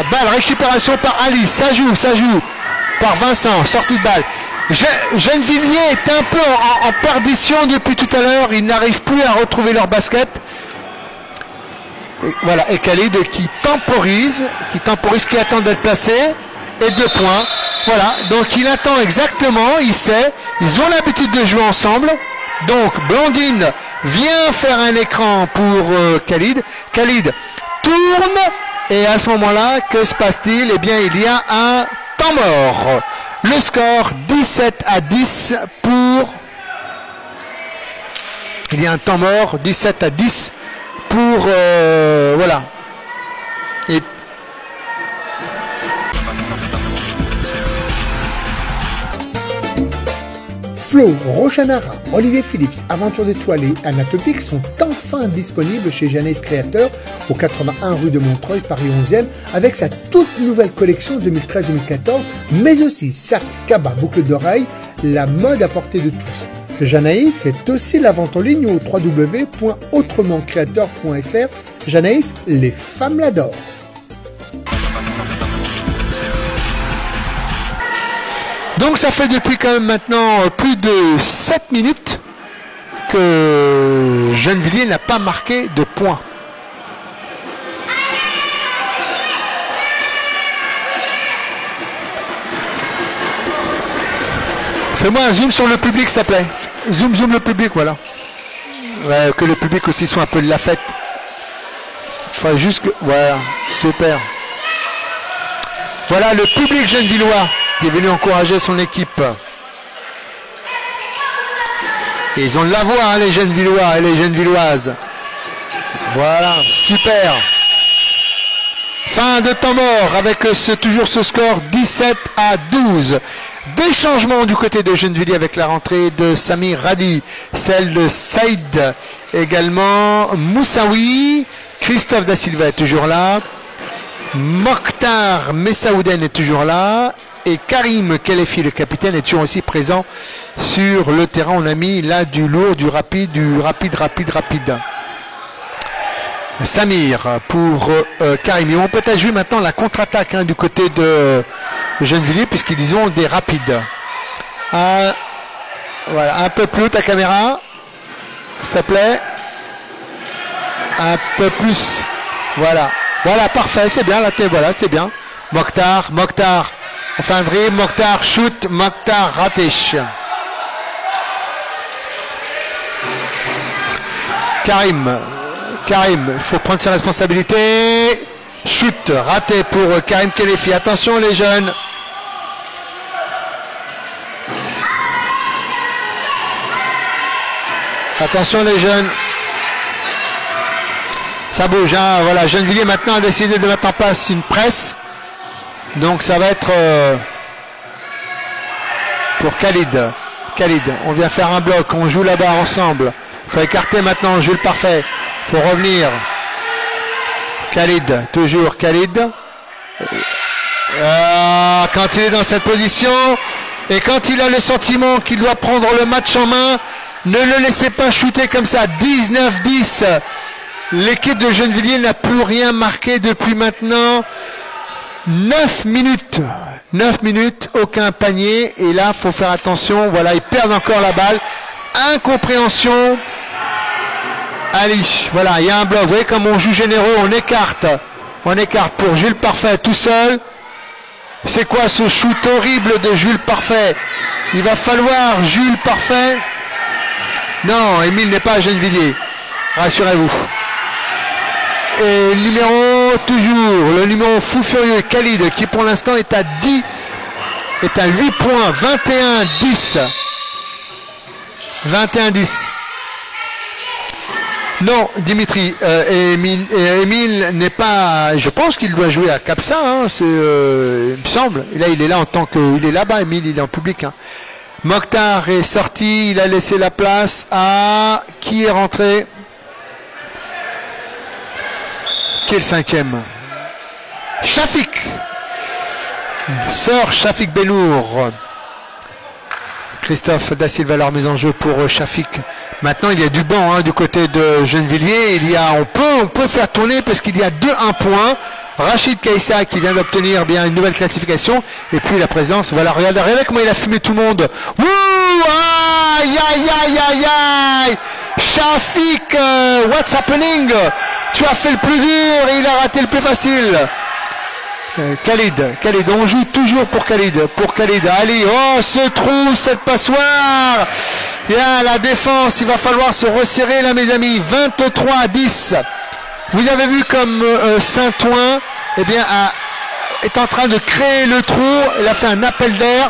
[SPEAKER 4] Balle, récupération par Ali, ça joue par Vincent, sortie de balle. Gennevilliers est un peu en perdition depuis tout à l'heure, ils n'arrivent plus à retrouver leur basket. Et voilà, et Khalid qui temporise, qui attend d'être placé, et 2 points. Voilà, donc il attend exactement, il sait, ils ont l'habitude de jouer ensemble. Donc Blandine vient faire un écran pour Khalid. Khalid tourne et à ce moment-là, que se passe-t-il? Eh bien, il y a un temps mort. Le score 17-10 pour... Il y a un temps mort, 17-10 pour... voilà. Et
[SPEAKER 1] Flo, Rochanara, Olivier Phillips, Aventure d'étoiles et Anatopique sont enfin disponibles chez Janaïs Créateur au 81 rue de Montreuil, Paris 11e, avec sa toute nouvelle collection 2013-2014, mais aussi sac, cabas, boucles d'oreilles, la mode à portée de tous. Janaïs, c'est aussi la vente en ligne au www.autrementcreateur.fr. Janaïs, les femmes l'adorent.
[SPEAKER 4] donc ça fait depuis quand même maintenant plus de 7 minutes que Gennevilliers n'a pas marqué de points. Fais-moi un zoom sur le public s'il te plaît. Zoom le public, voilà. Ouais, que le public aussi soit un peu de la fête. Enfin juste que... Voilà, super. Voilà le public gennevillois qui est venu encourager son équipe. Et ils ont de la voix, hein, les Gennevillois et les Gennevilloises. Voilà, super. Fin de temps mort avec toujours ce score 17-12. Des changements du côté de Gennevilliers avec la rentrée de Samir Radi, celle de Saïd, également Moussaoui, Christophe Da Silva est toujours là, Mokhtar Messaouden est toujours là, et Karim Kelefi, le capitaine, est toujours aussi présent sur le terrain. On a mis là du lourd, du rapide. Samir pour Karim. Ils vont peut-être jouer maintenant la contre-attaque du côté de Gennevilliers puisqu'ils ont des rapides. Voilà, un peu plus haut ta caméra, s'il te plaît. Un peu plus. Voilà, parfait, c'est bien. Là, c'est bien. Mokhtar. Enfin, dribble, Mokhtar shoot, Mokhtar raté. Karim, il faut prendre ses responsabilités. Shoot, raté pour Karim Kelefi. Attention les jeunes. Ça bouge, hein. Voilà, Gennevilliers maintenant a décidé de mettre en place une presse. Donc ça va être pour Khalid. On vient faire un bloc, on joue là-bas ensemble. Il faut écarter maintenant Jules Parfait. Il faut revenir. Khalid, toujours Khalid. Quand il est dans cette position et quand il a le sentiment qu'il doit prendre le match en main, ne le laissez pas shooter comme ça. 19-10. L'équipe de Gennevilliers n'a plus rien marqué depuis maintenant 9 minutes. 9 minutes, aucun panier. Et là, il faut faire attention. Voilà, ils perdent encore la balle. Incompréhension. Allez, voilà, il y a un bloc. Vous voyez comme on joue généreux, on écarte pour Jules Parfait tout seul. C'est quoi ce shoot horrible de Jules Parfait? Il va falloir Jules Parfait. Non, Émile n'est pas à Gennevilliers. Rassurez-vous. Et le numéro fou furieux, Khalid, qui pour l'instant est à 8 points, 21-10. 21-10. Non, Dimitri, Émile n'est pas... Je pense qu'il doit jouer à Capsa, hein, il me semble. Et là, il est là en tant que... Il est là-bas, Émile, il est en public. Hein. Mokhtar est sorti, il a laissé la place à... Qui est rentré? Qui est le 5e? Shafik. Sœur Shafik Benour. Christophe Da Silva, leur mise en jeu pour Shafik. Maintenant, il y a du banc du côté de Gennevilliers. On peut faire tourner parce qu'il y a 2-1 points. Rachid Kaissa qui vient d'obtenir bien une nouvelle classification. Et puis la présence, voilà, regardez comment il a fumé tout le monde. Wouh! Aïe! Shafik, what's happening? Tu as fait le plus dur et il a raté le plus facile. Khalid, on joue toujours pour Khalid, Ali, oh ce trou, cette passoire, et la défense, il va falloir se resserrer là mes amis, 23-10, vous avez vu comme Saint-Ouen, eh bien, est en train de créer le trou, il a fait un appel d'air,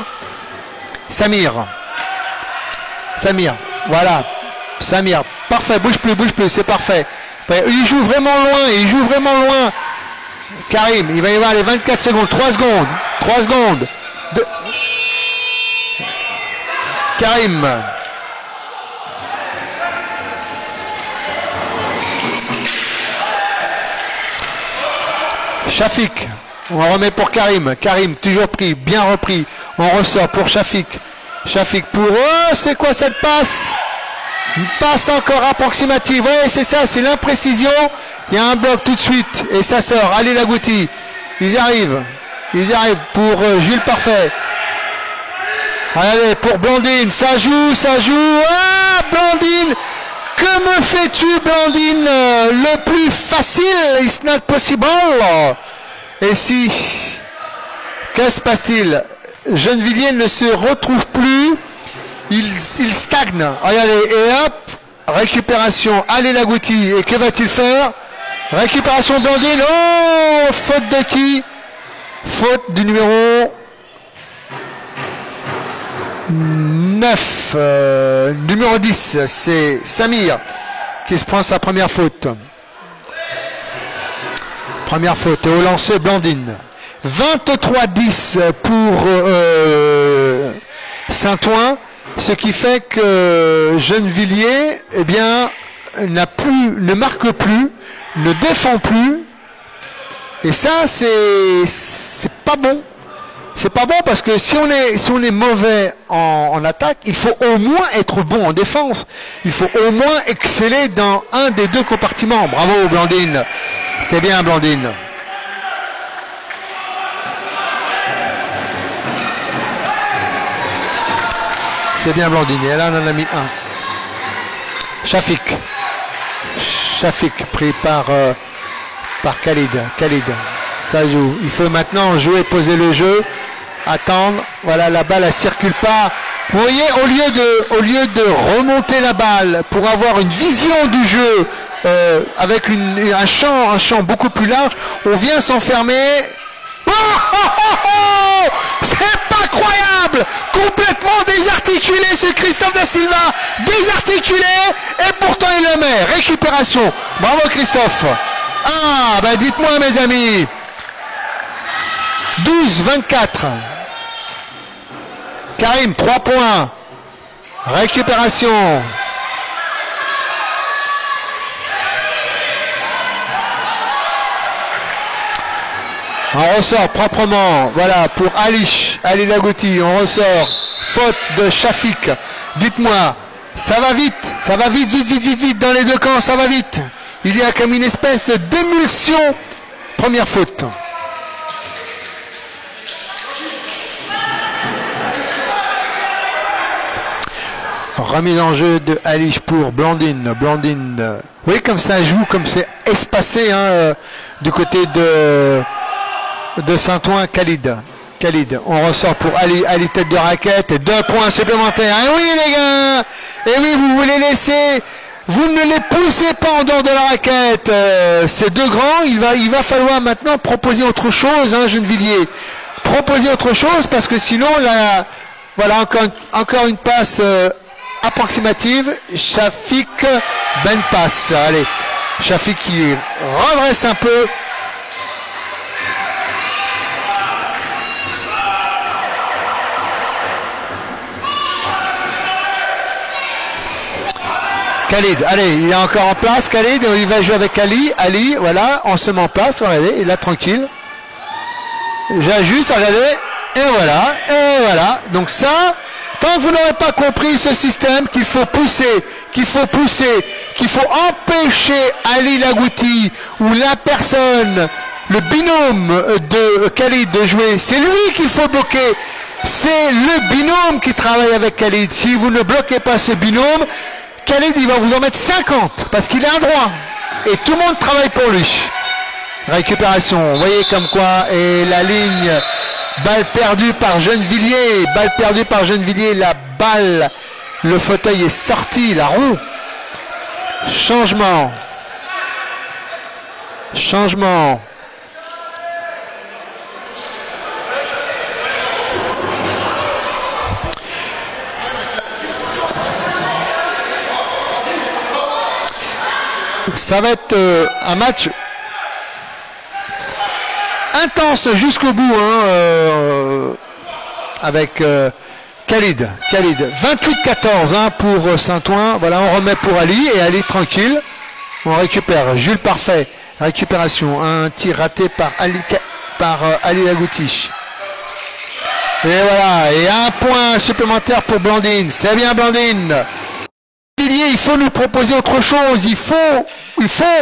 [SPEAKER 4] Samir, voilà, Samir, parfait, bouge plus, c'est parfait, il joue vraiment loin, Karim, il va y avoir les 24 secondes, 3 secondes. Karim. Shafik, on remet pour Karim. Karim, toujours pris, bien repris. On ressort pour Shafik. Shafik pour... Oh, c'est quoi cette passe? Une passe encore approximative. Ouais, c'est ça, c'est l'imprécision. Il y a un bloc tout de suite et ça sort. Ali Lagouti, ils y arrivent pour Jules Parfait. Allez, pour Blandine, ça joue. Ah, Blandine, que me fais-tu, Blandine? Le plus facile, it's not possible. Et si, que se passe-t-il? Gennevilliers ne se retrouve plus, il stagne. Regardez, et hop, récupération. Ali Lagouti, et que va-t-il faire? Récupération Blandine. Oh, faute de qui? Faute du numéro 9. Numéro 10, c'est Samir qui se prend sa première faute. Première faute. Et au lancer, Blandine. 23-10 pour Saint-Ouen. Ce qui fait que Gennevilliers, eh bien, ne marque plus, ne défend plus, et ça c'est pas bon. C'est pas bon parce que si on est mauvais en attaque, il faut au moins être bon en défense. Il faut au moins exceller dans un des deux compartiments. Bravo Blandine, c'est bien Blandine. C'est bien Blandine, et là on en a mis un. Shafik, pris par Khalid. Ça joue. Il faut maintenant jouer, poser le jeu, attendre. Voilà, la balle, elle circule pas. Vous voyez, au lieu de remonter la balle pour avoir une vision du jeu avec un champ beaucoup plus large, on vient s'enfermer. C'est pas croyable! Complètement désarticulé ce Christophe Da Silva, désarticulé, et pourtant il le met. Récupération. Bravo Christophe. Ah, ben dites-moi mes amis. 12-24. Karim, 3 points. Récupération. On ressort proprement, voilà, pour Ali Lagouti, on ressort, faute de Shafik. Dites-moi, ça va vite, dans les deux camps, ça va vite. Il y a comme une espèce d'émulsion. Première faute. Remise en jeu de Ali pour Blandine. Oui, comme ça joue, comme c'est espacé hein, du côté de Saint-Ouen. Khalid, on ressort pour Ali tête de raquette et 2 points supplémentaires. Et oui les gars, et oui vous voulez laisser, vous ne les poussez pas en dehors de la raquette. C'est deux grands, il va falloir maintenant proposer autre chose, hein, Gennevilliers. Proposer autre chose parce que sinon là, voilà encore une passe approximative. Shafik passe. Allez, Shafik qui redresse un peu. Khalid, allez, il est encore en place, Khalid, il va jouer avec Ali, voilà, on se met en place, regardez, il est là tranquille. J'ajuste, regardez, et voilà. Donc ça, tant que vous n'aurez pas compris ce système, qu'il faut pousser, qu'il faut empêcher Ali Lagouti ou la personne, le binôme de Khalid de jouer, c'est lui qu'il faut bloquer. C'est le binôme qui travaille avec Khalid. Si vous ne bloquez pas ce binôme, Khalid, il va vous en mettre 50 parce qu'il est un droit et tout le monde travaille pour lui. Récupération, vous voyez comme quoi, et la ligne, balle perdue par Gennevilliers, la balle, le fauteuil est sorti, la roue. Changement. Ça va être un match intense jusqu'au bout, avec Khalid. 28-14 pour Saint-Ouen. Voilà, on remet pour Ali, et Ali tranquille. On récupère. Jules Parfait. Récupération. Un tir raté par Ali Lagouti. Et voilà. Et un point supplémentaire pour Blandine. C'est bien Blandine. Il faut nous proposer autre chose. Il faut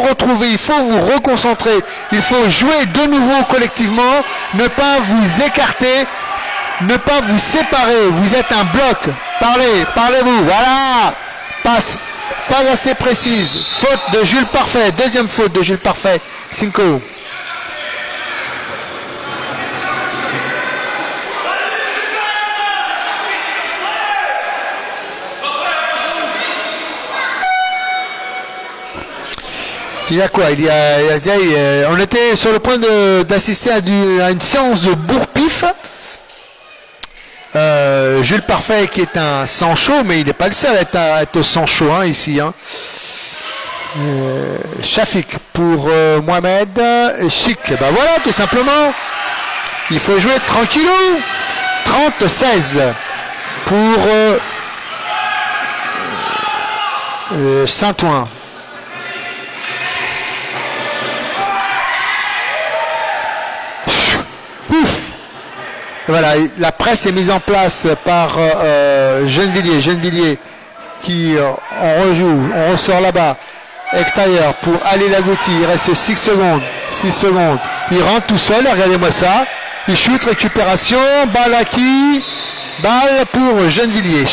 [SPEAKER 4] retrouver, il faut vous reconcentrer. Il faut jouer de nouveau collectivement. Ne pas vous écarter. Ne pas vous séparer. Vous êtes un bloc. Parlez-vous. Voilà. Passe. Pas assez précise. Faute de Jules Parfait. Deuxième faute de Jules Parfait. 5. Il y a quoi? On était sur le point d'assister à une séance de bourre-pif. Jules Parfait qui est un sang chaud, mais il n'est pas le seul à être sang chaud ici. Shafik pour Mohamed. Chic, ben voilà, tout simplement. Il faut jouer tranquillou. 30-16 pour Saint-Ouen. Voilà, la presse est mise en place par Gennevilliers qui on rejoue, on ressort là-bas, extérieur pour Ali Lagouti, il reste 6 secondes, il rentre tout seul, regardez-moi ça, il shoot, récupération, balle acquis, balle pour Gennevilliers.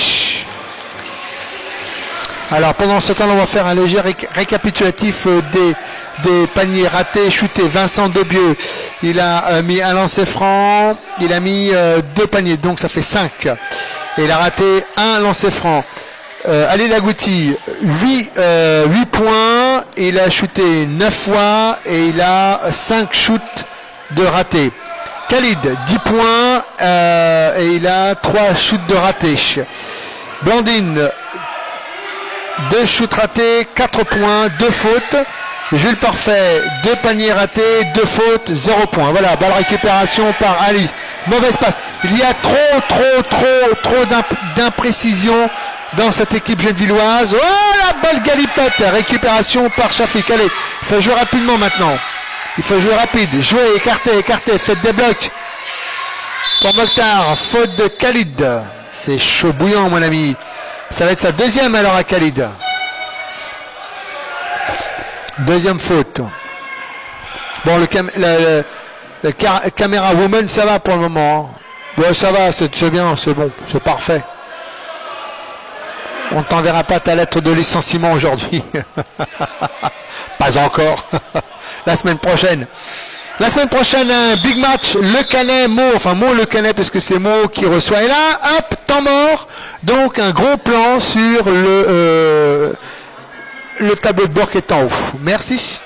[SPEAKER 4] Alors pendant ce temps, on va faire un léger récapitulatif des paniers ratés, chutés. Vincent Debieux, il a mis un lancer franc, il a mis 2 paniers, donc ça fait 5. Et il a raté un lancer franc. Ali Lagouti, 8 points, il a shooté 9 fois et il a 5 shoots de ratés. Khalid, 10 points et il a 3 shoots de ratés. Blandine, 2 shoots ratés, 4 points, 2 fautes. Jules Parfait, 2 paniers ratés, 2 fautes, 0 points. Voilà, balle récupération par Ali. Mauvaise passe. Il y a trop d'imprécision dans cette équipe gennevilloise. Oh, la balle galipette. Récupération par Shafik. Allez, il faut jouer rapidement maintenant. Il faut jouer rapide. Jouer, écarter, faites des blocs. Pour Mokhtar, faute de Khalid. C'est chaud bouillant, mon ami. Ça va être sa deuxième alors à Khalid. Deuxième faute. Bon, le caméra woman, ça va pour le moment. Ouais, ça va, c'est bien, c'est bon, c'est parfait. On ne t'enverra pas ta lettre de licenciement aujourd'hui. Pas encore. La semaine prochaine. La semaine prochaine, un big match, Le Canet, Meaux Le Canet, parce que c'est Meaux qui reçoit. Et là, hop, temps mort. Donc, un gros plan sur le tableau de bord qui est en haut. Merci.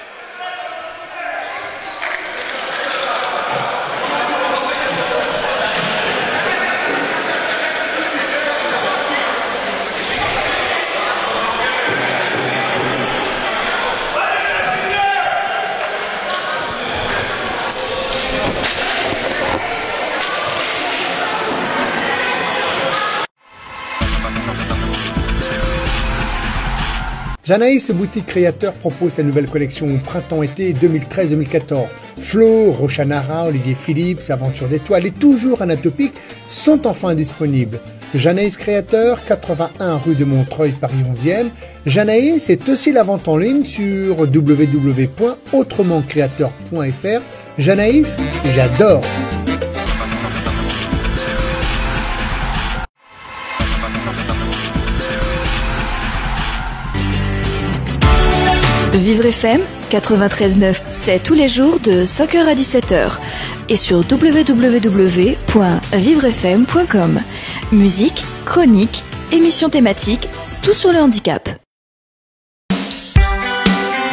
[SPEAKER 1] Janaïs Boutique Créateur propose sa nouvelle collection Printemps-été 2013-2014. Flo, Rochanara, Olivier Philippe, Aventure d'étoiles et toujours Anatopique sont enfin disponibles. Janaïs Créateur, 81 rue de Montreuil, Paris 11e. Janaïs est aussi la vente en ligne sur www.autrementcreateur.fr. Janaïs, j'adore.
[SPEAKER 2] Vivre FM 93.9, c'est tous les jours de 5h à 17h. Et sur www.vivrefm.com. Musique, chronique, émissions thématiques, tout sur le handicap.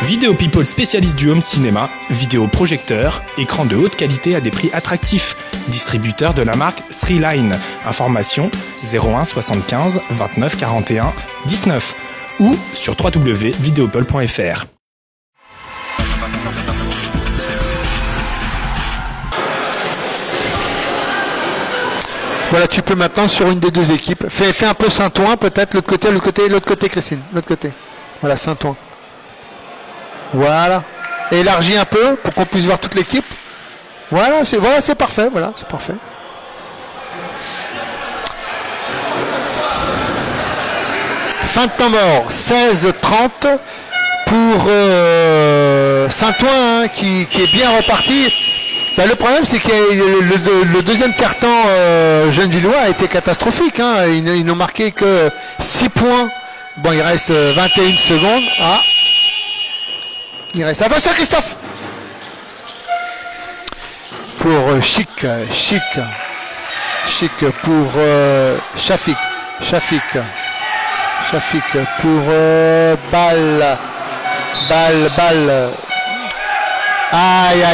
[SPEAKER 3] Vidéo People spécialiste du home cinéma, vidéoprojecteur, écran de haute qualité à des prix attractifs. Distributeur de la marque Sreeline. Information 01 75 29 41 19 ou sur www.videopol.fr.
[SPEAKER 4] Voilà, tu peux maintenant sur une des deux équipes. Fais un peu Saint-Ouen, peut-être l'autre côté, Christine, l'autre côté. Voilà, Saint-Ouen. Voilà. Élargis un peu pour qu'on puisse voir toute l'équipe. Voilà, c'est parfait. Voilà, c'est parfait. Fin de temps mort, 16-30 pour Saint-Ouen, hein, qui est bien reparti. Ben, le problème, c'est que le deuxième quart-temps Gennevillois a été catastrophique. Hein. Ils n'ont marqué que 6 points. Bon, il reste 21 secondes. Ah, il reste. Attention, Christophe! Pour Chic pour Shafik pour Balle. Aïe.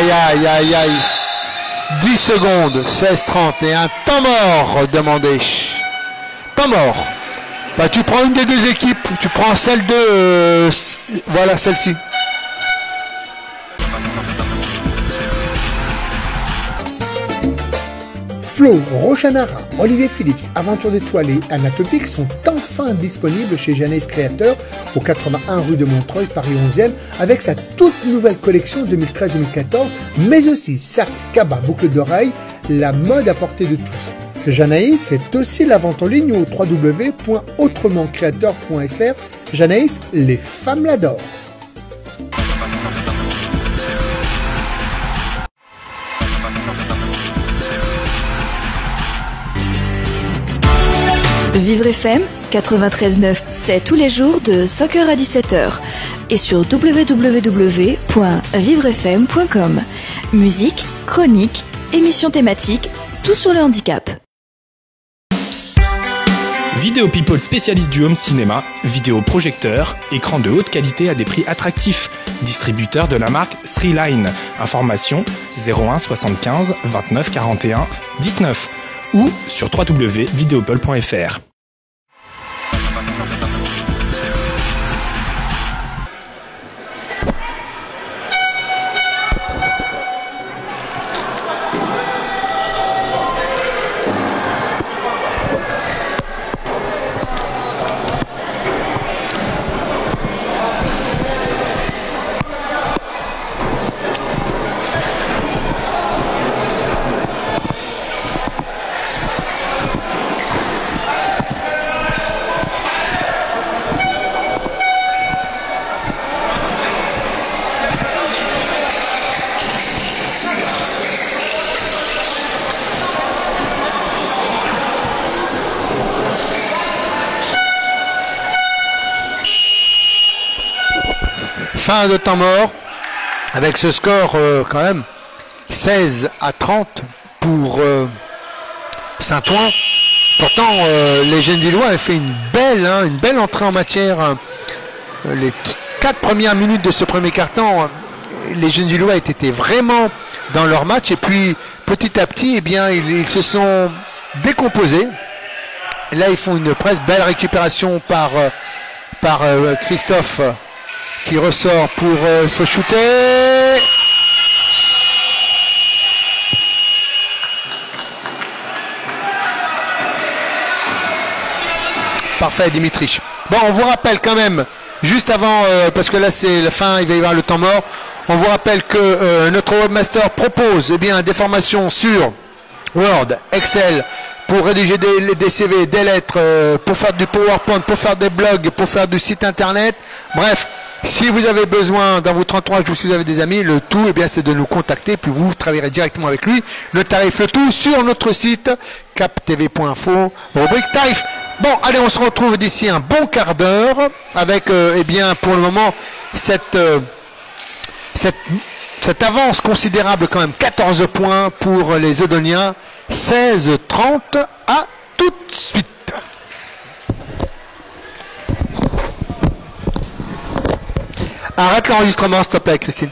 [SPEAKER 4] 10 secondes, 16-30 et un temps mort demandé. Temps mort. Bah, tu prends une des deux équipes, tu prends celle de... voilà, celle-ci.
[SPEAKER 1] Flo, Rochanara, Olivier Phillips, Aventure d'étoiles et Anatopique sont enfin disponibles chez Janaïs Créateur au 81 rue de Montreuil, Paris 11e, avec sa toute nouvelle collection 2013-2014, mais aussi sac, cabas, boucles d'oreilles, la mode à portée de tous. Janaïs, c'est aussi la vente en ligne au www.autrementcreateur.fr. Janaïs, les femmes l'adorent.
[SPEAKER 2] Vivre FM 93.9, c'est tous les jours de 5h à 17h. Et sur www.vivrefm.com. Musique, chronique, émissions thématiques, tout sur le handicap.
[SPEAKER 3] Vidéo People spécialiste du home cinéma, vidéoprojecteur, écran de haute qualité à des prix attractifs. Distributeur de la marque Sreeline. Information 01 75 29 41 19 ou sur www.videopol.fr.
[SPEAKER 4] Fin de temps mort, avec ce score quand même 16-30 pour Saint-Ouen. Pourtant, les Gennevillois avaient fait une belle entrée en matière. Les 4 premières minutes de ce premier quart-temps, les Gennevillois étaient vraiment dans leur match. Et puis, petit à petit, eh bien, ils se sont décomposés. Là, ils font une presque belle récupération par Christophe, qui ressort pour il faut shooter. Parfait, Dimitri. Bon, on vous rappelle quand même, juste avant, parce que là c'est la fin, il va y avoir le temps mort, on vous rappelle que notre webmaster propose des formations sur Word, Excel, pour rédiger des CV, des lettres, pour faire du PowerPoint, pour faire des blogs, pour faire du site internet. Bref, si vous avez besoin dans votre entourage ou si vous avez des amis, le tout, c'est de nous contacter, puis vous travaillerez directement avec lui. Le tarif, le tout, sur notre site captv.info, rubrique tarif. Bon, allez, on se retrouve d'ici un bon quart d'heure avec, eh bien, pour le moment, cette avance considérable quand même. 14 points pour les Eudoniens. 16-30. À tout de suite. Arrête l'enregistrement, s'il te plaît, Christine.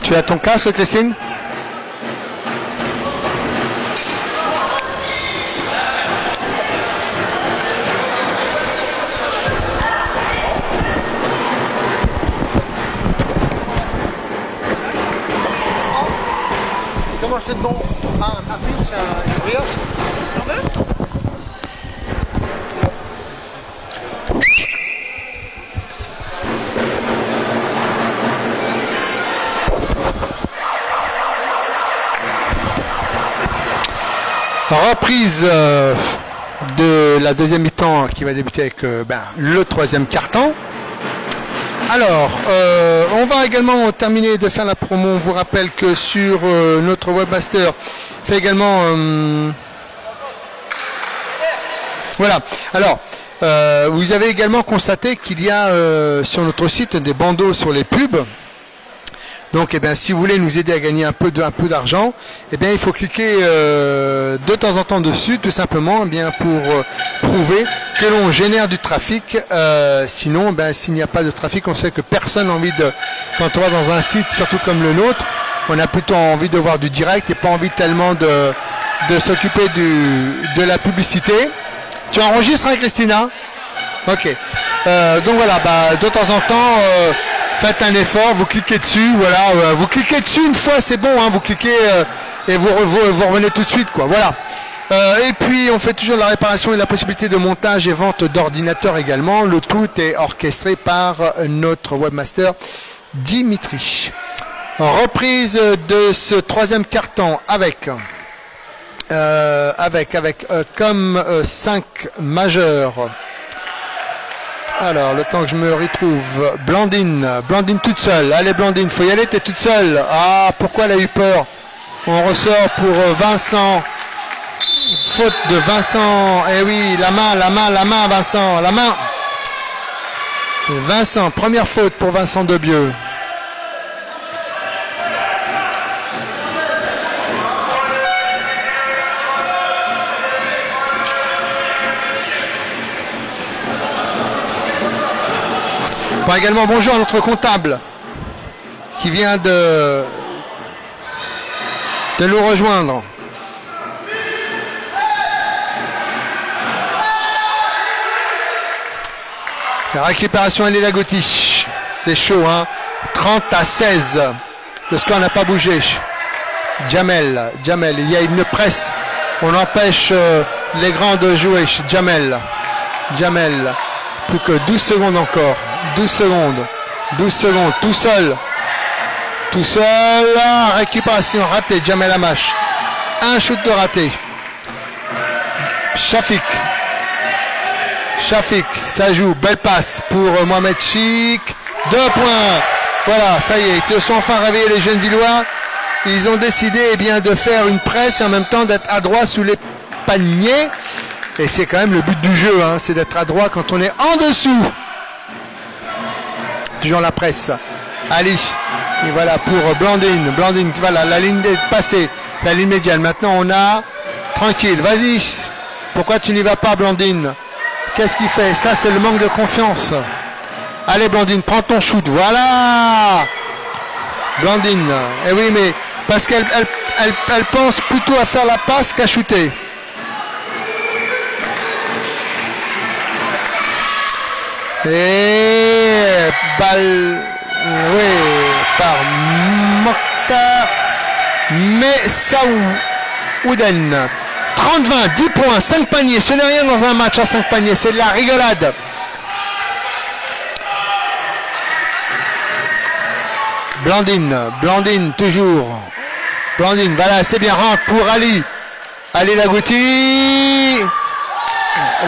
[SPEAKER 4] Tu as ton casque, Christine? Comment je te demande un pitch, une brioche? T'en veux? Reprise de la deuxième mi-temps qui va débuter avec le troisième quart-temps. Alors, on va également terminer de faire la promo. On vous rappelle que sur notre webmaster fait également... voilà. Alors, vous avez également constaté qu'il y a sur notre site des bandeaux sur les pubs. Donc, eh bien, si vous voulez nous aider à gagner un peu d'argent, eh bien, il faut cliquer de temps en temps dessus, tout simplement, eh bien, pour prouver que l'on génère du trafic. Sinon, ben, s'il n'y a pas de trafic, on sait que personne n'a envie de. Quand on va dans un site, surtout comme le nôtre, on a plutôt envie de voir du direct et pas envie tellement de s'occuper de la publicité. Tu enregistres, hein, Christina? Ok. Donc voilà, de temps en temps. Faites un effort, vous cliquez dessus, voilà, vous cliquez dessus une fois, c'est bon, hein, vous cliquez et vous revenez tout de suite, quoi, voilà. Et puis on fait toujours la réparation et la possibilité de montage et vente d'ordinateurs également. Le tout est orchestré par notre webmaster Dimitri. Reprise de ce troisième quart-temps avec comme 5 majeurs. Alors, le temps que je me retrouve, Blandine toute seule. Allez Blandine, faut y aller, t'es toute seule. Ah, pourquoi elle a eu peur? On ressort pour Vincent. Faute de Vincent. Eh oui, la main, Vincent, la main. Vincent, première faute pour Vincent Debieux. Également bonjour à notre comptable qui vient de nous rejoindre. La récupération elle est la Gauthier. C'est chaud, hein. 30-16. Le score n'a pas bougé. Jamel, il y a une presse. On empêche les grands de jouer. Jamel, plus que 12 secondes encore. 12 secondes, tout seul, récupération ratée, Jamel Amash, un shoot de raté, Shafik, ça joue, belle passe pour Mohamed Chik, 2 points, voilà, ça y est, ils se sont enfin réveillés les jeunes Villois, ils ont décidé eh bien, de faire une presse et en même temps d'être adroits sous les paniers, et c'est quand même le but du jeu, hein, c'est d'être adroit quand on est en dessous. toujours la presse. Ali, et voilà pour Blandine. Blandine, voilà, la ligne est passée, la ligne médiane. Maintenant, on a tranquille. Vas-y. Pourquoi tu n'y vas pas, Blandine? Qu'est-ce qu'il fait? Ça, c'est le manque de confiance. Allez, Blandine, prends ton shoot. Voilà. Blandine. Eh oui, mais parce qu'elle pense plutôt à faire la passe qu'à shooter. Et balle, oui, par Mokhtar Messaouden. 30-20, 10 points, 5 paniers. Ce n'est rien dans un match à 5 paniers, c'est de la rigolade. Blandine toujours. Blandine, voilà, c'est bien, rentre pour Ali. Ali Lagouti.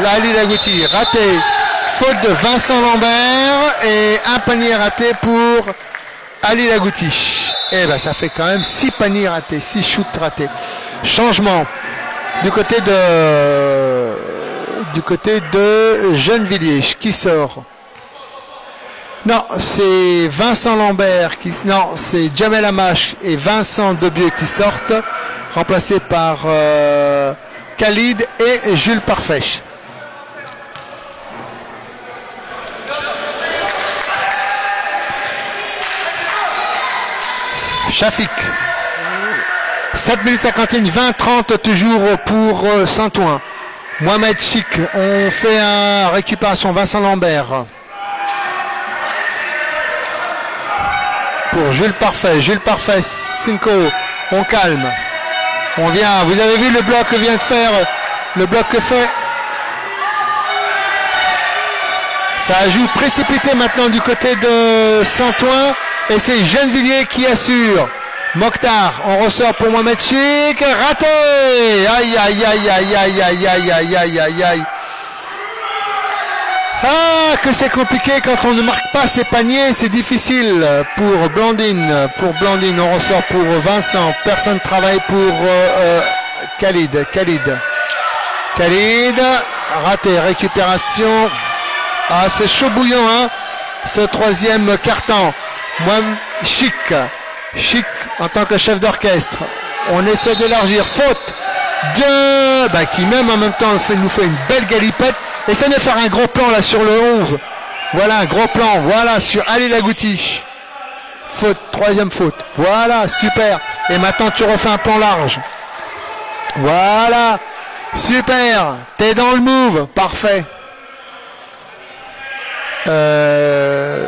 [SPEAKER 4] Ali Lagouti, raté. Faute de Vincent Lambert et un panier raté pour Ali Lagouti. Et ben ça fait quand même 6 paniers ratés, 6 shoots ratés. Changement du côté de Gennevilliers qui sort. Non, c'est Vincent Lambert qui, non, c'est Jamel Amash et Vincent Debieux qui sortent, remplacés par Khalid et Jules Parfait. Shafik. 7 minutes 51, 20-30 toujours pour Saint-Ouen. Mohamed Chic, on fait une récupération. Vincent Lambert. Pour Jules Parfait. Jules Parfait, Cinco. On calme. On vient. Vous avez vu le bloc que vient de faire. Le bloc que fait. Ça joue précipité maintenant du côté de Saint-Ouen. Et c'est Gennevilliers qui assure. Mokhtar, on ressort pour Mohamed Chic, raté. Aïe aïe aïe aïe aïe aïe aïe aïe aïe aïe aïe. Ah, que c'est compliqué quand on ne marque pas ses paniers, c'est difficile pour Blandine. Pour Blandine, on ressort pour Vincent. Personne ne travaille pour Khalid. Khalid, raté, récupération. Ah, c'est chaud bouillant, hein, ce troisième carton. Moi, Chic en tant que chef d'orchestre. On essaie d'élargir. Faute de qui même en même temps nous fait une belle galipette. Essaie de faire un gros plan là sur le 11. Voilà un gros plan. Voilà sur Ali Lagouti. Faute, troisième faute. Voilà, super. Et maintenant tu refais un plan large. Voilà. Super. T'es dans le move. Parfait.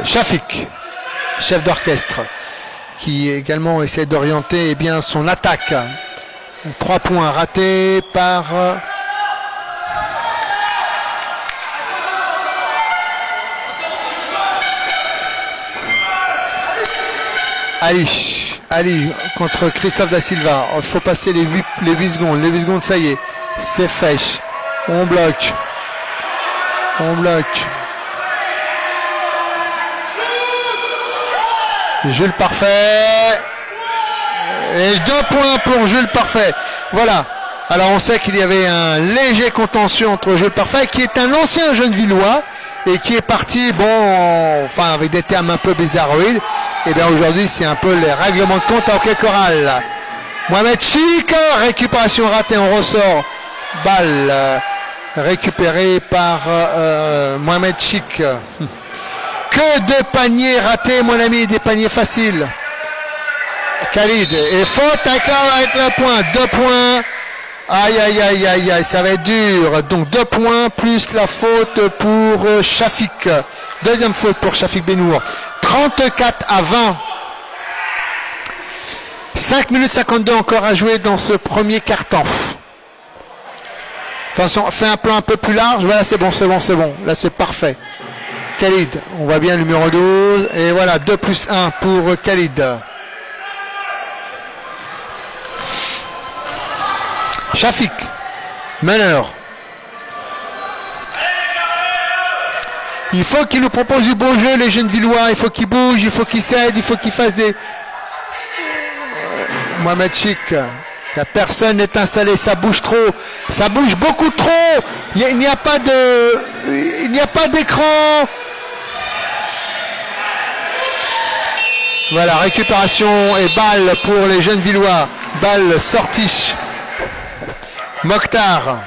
[SPEAKER 4] Shafik, chef d'orchestre, qui également essaie d'orienter bien son attaque. 3 points ratés par Ali contre Christophe Da Silva. Il faut passer les 8 secondes. Les 8 secondes, ça y est. C'est fait. On bloque. Jules Parfait. Et 2 points pour Jules Parfait. Voilà. Alors on sait qu'il y avait un léger contentieux entre Jules Parfait, qui est un ancien Gennevillois, et qui est parti, avec des termes un peu bizarroïdes. Et bien aujourd'hui, c'est un peu les règlements de compte à Hockey Choral. Mohamed Chic, récupération ratée, on ressort. Balle récupérée par Mohamed Chic. Que de paniers ratés, mon ami, des paniers faciles. Khalid, et faute, avec le point, 2 points. Aïe, ça va être dur. Donc 2 points plus la faute pour Shafik. Deuxième faute pour Shafik Benour. 34-20. 5 minutes 52 encore à jouer dans ce premier quart-temps. Attention, fais un plan un peu plus large. Voilà, c'est bon. Là, c'est parfait. Khalid, on voit bien le numéro 12. Et voilà, 2+1 pour Khalid. Shafik, meneur. Il faut qu'il nous propose du bon jeu, les Gennevillois. Il faut qu'il bouge, il faut qu'il cède, il faut qu'il fasse des... Mohamed Chic, la personne n'est installée, ça bouge trop. Ça bouge beaucoup trop. Il n'y a pas d'écran. Voilà, récupération et balle pour les jeunes Villois. Balle sortie. Mokhtar.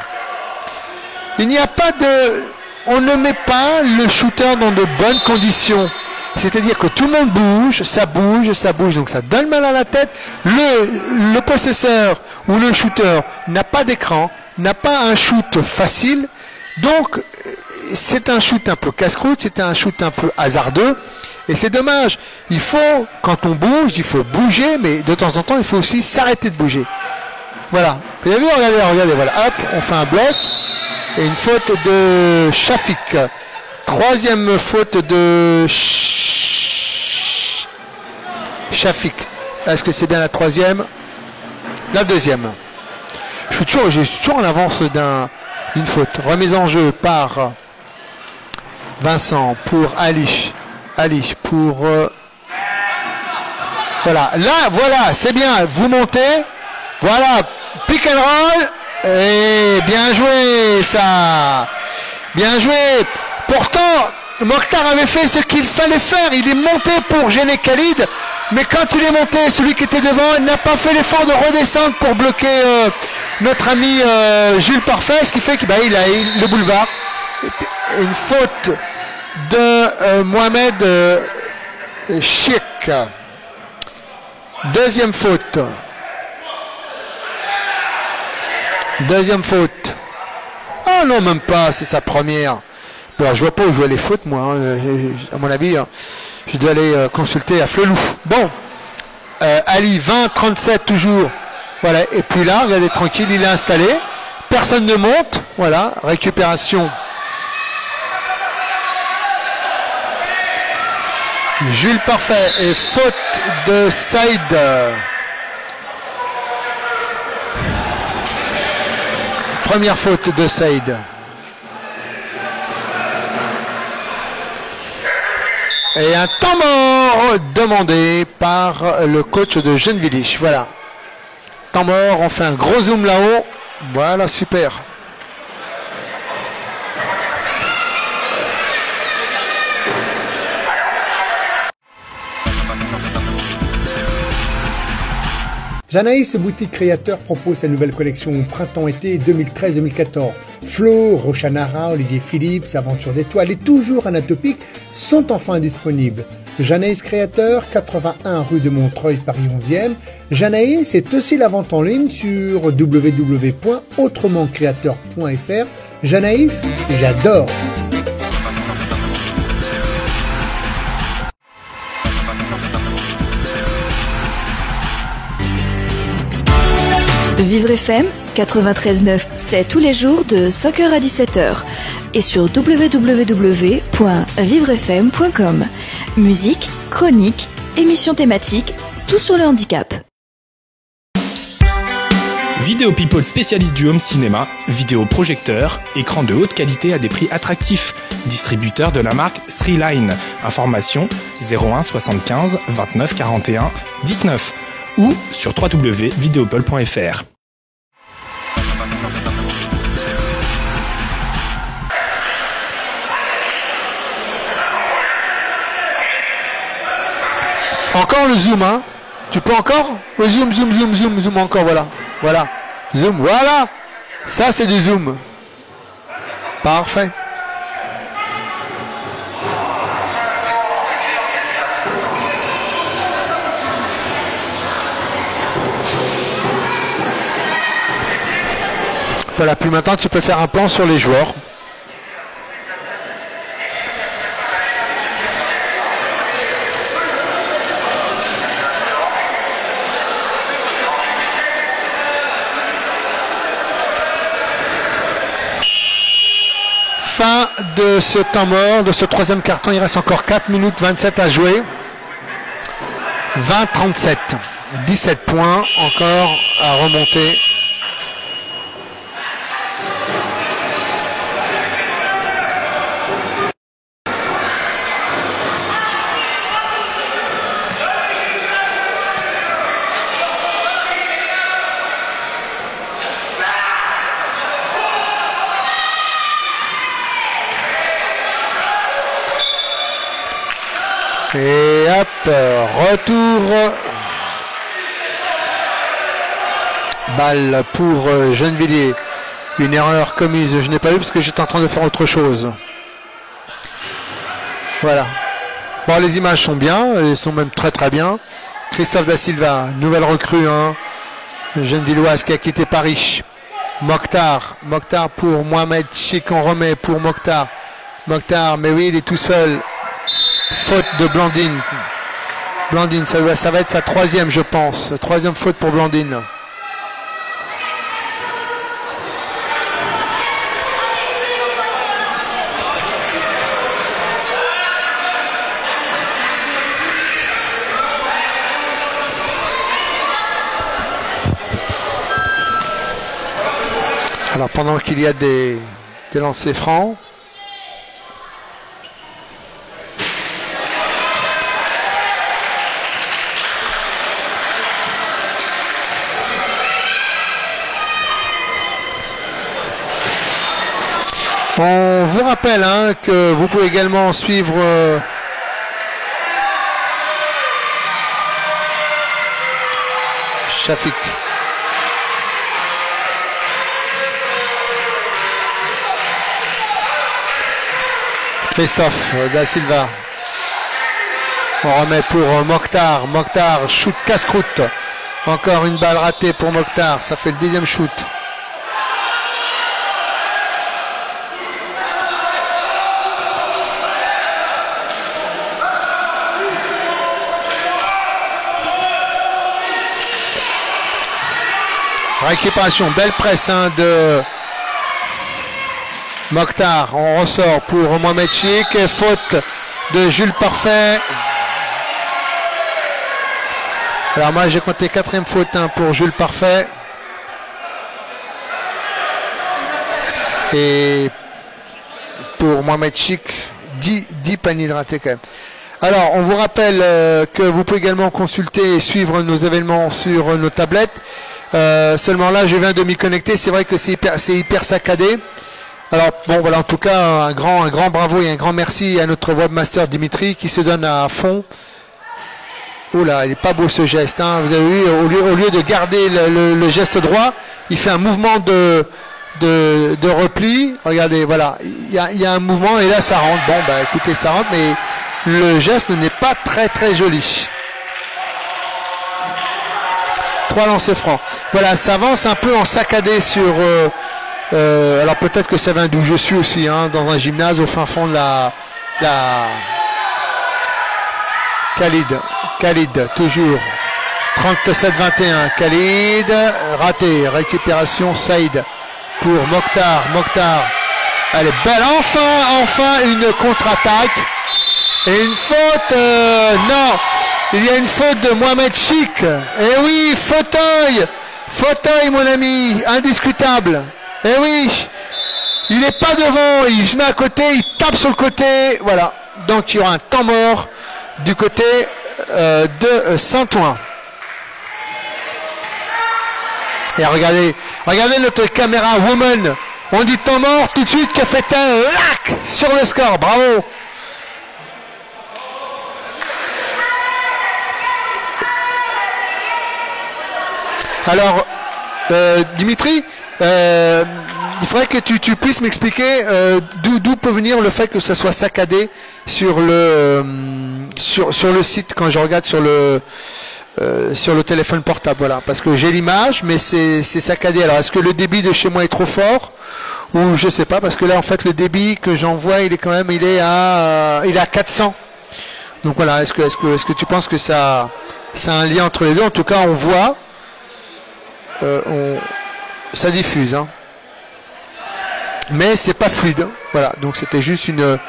[SPEAKER 4] Il n'y a pas de... On ne met pas le shooter dans de bonnes conditions. C'est-à-dire que tout le monde bouge, ça bouge, donc ça donne mal à la tête. Le possesseur ou le shooter n'a pas d'écran, n'a pas un shoot facile. Donc, c'est un shoot un peu casse-croûte, c'est un shoot un peu hasardeux. Et c'est dommage. Il faut, quand on bouge, il faut bouger, mais de temps en temps, il faut aussi s'arrêter de bouger. Voilà. Vous avez vu, regardez, voilà. Hop, on fait un bloc. Et une faute de Shafik. Troisième faute de Shafik. Est-ce que c'est bien la troisième? La deuxième. Je suis toujours en avance d'une faute. Remise en jeu par Vincent pour Ali. Ali pour... voilà. Là, voilà, c'est bien. Vous montez. Voilà. Pick and roll. Et bien joué, ça. Bien joué. Pourtant, Mokhtar avait fait ce qu'il fallait faire. Il est monté pour gêner Khalid. Mais quand il est monté, celui qui était devant, il n'a pas fait l'effort de redescendre pour bloquer notre ami Jules Parfait. Ce qui fait qu'il a le boulevard. Une faute de Mohamed Chiek. Deuxième faute. Deuxième faute. Oh non, même pas, c'est sa première. Bon, je vois pas où jouer les fautes, moi. Hein. À mon avis, je dois aller consulter à Flelou. Bon, Ali, 20-37 toujours. Voilà, et puis là, regardez, tranquille, il est installé. Personne ne monte. Voilà, récupération. Jules Parfait et faute de Saïd. Première faute de Saïd. Et un temps mort demandé par le coach de Gennevilliers. Voilà. Temps mort, on fait un gros zoom là-haut. Voilà, super.
[SPEAKER 1] Janaïs Boutique Créateur propose sa nouvelle collection Printemps-été 2013-2014. Flo, Rochanara, Olivier Philippe, Aventure d'étoiles et toujours Anatopique sont enfin disponibles. Janaïs Créateur, 81 rue de Montreuil, Paris 11e. Janaïs est aussi la vente en ligne sur www.autrementcreateur.fr. Janaïs, j'adore.
[SPEAKER 2] Vivre FM 93.9, c'est tous les jours de 5h à 17h et sur www.vivrefm.com. Musique, chronique, émissions thématiques, tout sur le handicap.
[SPEAKER 3] Vidéo People spécialiste du home cinéma, vidéoprojecteur, écran de haute qualité à des prix attractifs. Distributeur de la marque Sreeline. Information 01 75 29 41 19 ou sur www.videopol.fr.
[SPEAKER 4] Encore le zoom, hein? Tu peux encore? Le zoom, zoom, zoom, zoom, zoom encore, voilà. Voilà. Zoom, voilà. Ça, c'est du zoom. Parfait. Voilà, puis maintenant, tu peux faire un plan sur les joueurs. Fin de ce temps mort, de ce troisième carton. Il reste encore 4 minutes 27 à jouer. 20-37. 17 points encore à remonter. Et hop, retour. Balle pour Gennevilliers. Une erreur commise, je n'ai pas vu parce que j'étais en train de faire autre chose. Voilà. Bon, les images sont bien, elles sont même très très bien. Christophe Da Silva, nouvelle recrue, hein. Gennevilloise qui a quitté Paris. Mokhtar pour Mohamed Chik, on remet pour Mokhtar. Mokhtar, mais oui, il est tout seul. Faute de Blandine. Blandine, ça va être sa troisième, je pense. Troisième faute pour Blandine. Alors pendant qu'il y a des lancers francs, on vous rappelle que vous pouvez également suivre Shafik. Christophe Da Silva. On remet pour Mokhtar. Mokhtar, shoot casse-croûte. Encore une balle ratée pour Mokhtar. Ça fait le deuxième shoot. Récupération, belle presse de Mokhtar. On ressort pour Mohamed Chik. Faute de Jules Parfait. Alors moi j'ai compté quatrième faute pour Jules Parfait. Et pour Mohamed Chik, 10 paniers de ratés quand même. Alors on vous rappelle que vous pouvez également consulter et suivre nos événements sur nos tablettes. Seulement là je viens de m'y connecter, c'est vrai que c'est hyper saccadé. Alors bon voilà, en tout cas un grand bravo et un grand merci à notre webmaster Dimitri qui se donne à fond. Oh là, il est pas beau ce geste, hein. Vous avez vu, au lieu de garder le geste droit, il fait un mouvement de repli. Regardez, voilà, il y a un mouvement et là ça rentre. Bon bah écoutez, ça rentre, mais le geste n'est pas très joli. 3 lancers francs. Voilà, ça avance un peu en saccadé sur... alors peut-être que ça vient d'où je suis aussi, hein, dans un gymnase au fin fond de la Khalid, toujours 37-21. Khalid, raté. Récupération, Saïd pour Mokhtar. Elle est belle. Enfin une contre-attaque. Et une faute. Non, il y a une faute de Mohamed Chik. Eh oui, fauteuil mon ami, indiscutable. Eh oui, il n'est pas devant, il se met à côté, il tape sur le côté. Voilà, donc il y aura un temps mort du côté de Saint-Ouen. Et regardez notre caméra woman. On dit temps mort, tout de suite que fait un lac sur le score. Bravo. Alors, Dimitri, il faudrait que tu puisses m'expliquer d'où peut venir le fait que ça soit saccadé sur le site quand je regarde sur le téléphone portable. Voilà, parce que j'ai l'image, mais c'est saccadé. Alors, est-ce que le débit de chez moi est trop fort ou je sais pas, parce que là en fait le débit que j'envoie il est à 400. Donc voilà, est-ce que tu penses que ça a un lien entre les deux? En tout cas, on voit. Ça diffuse, hein. Mais c'est pas fluide, hein. Voilà, donc c'était juste une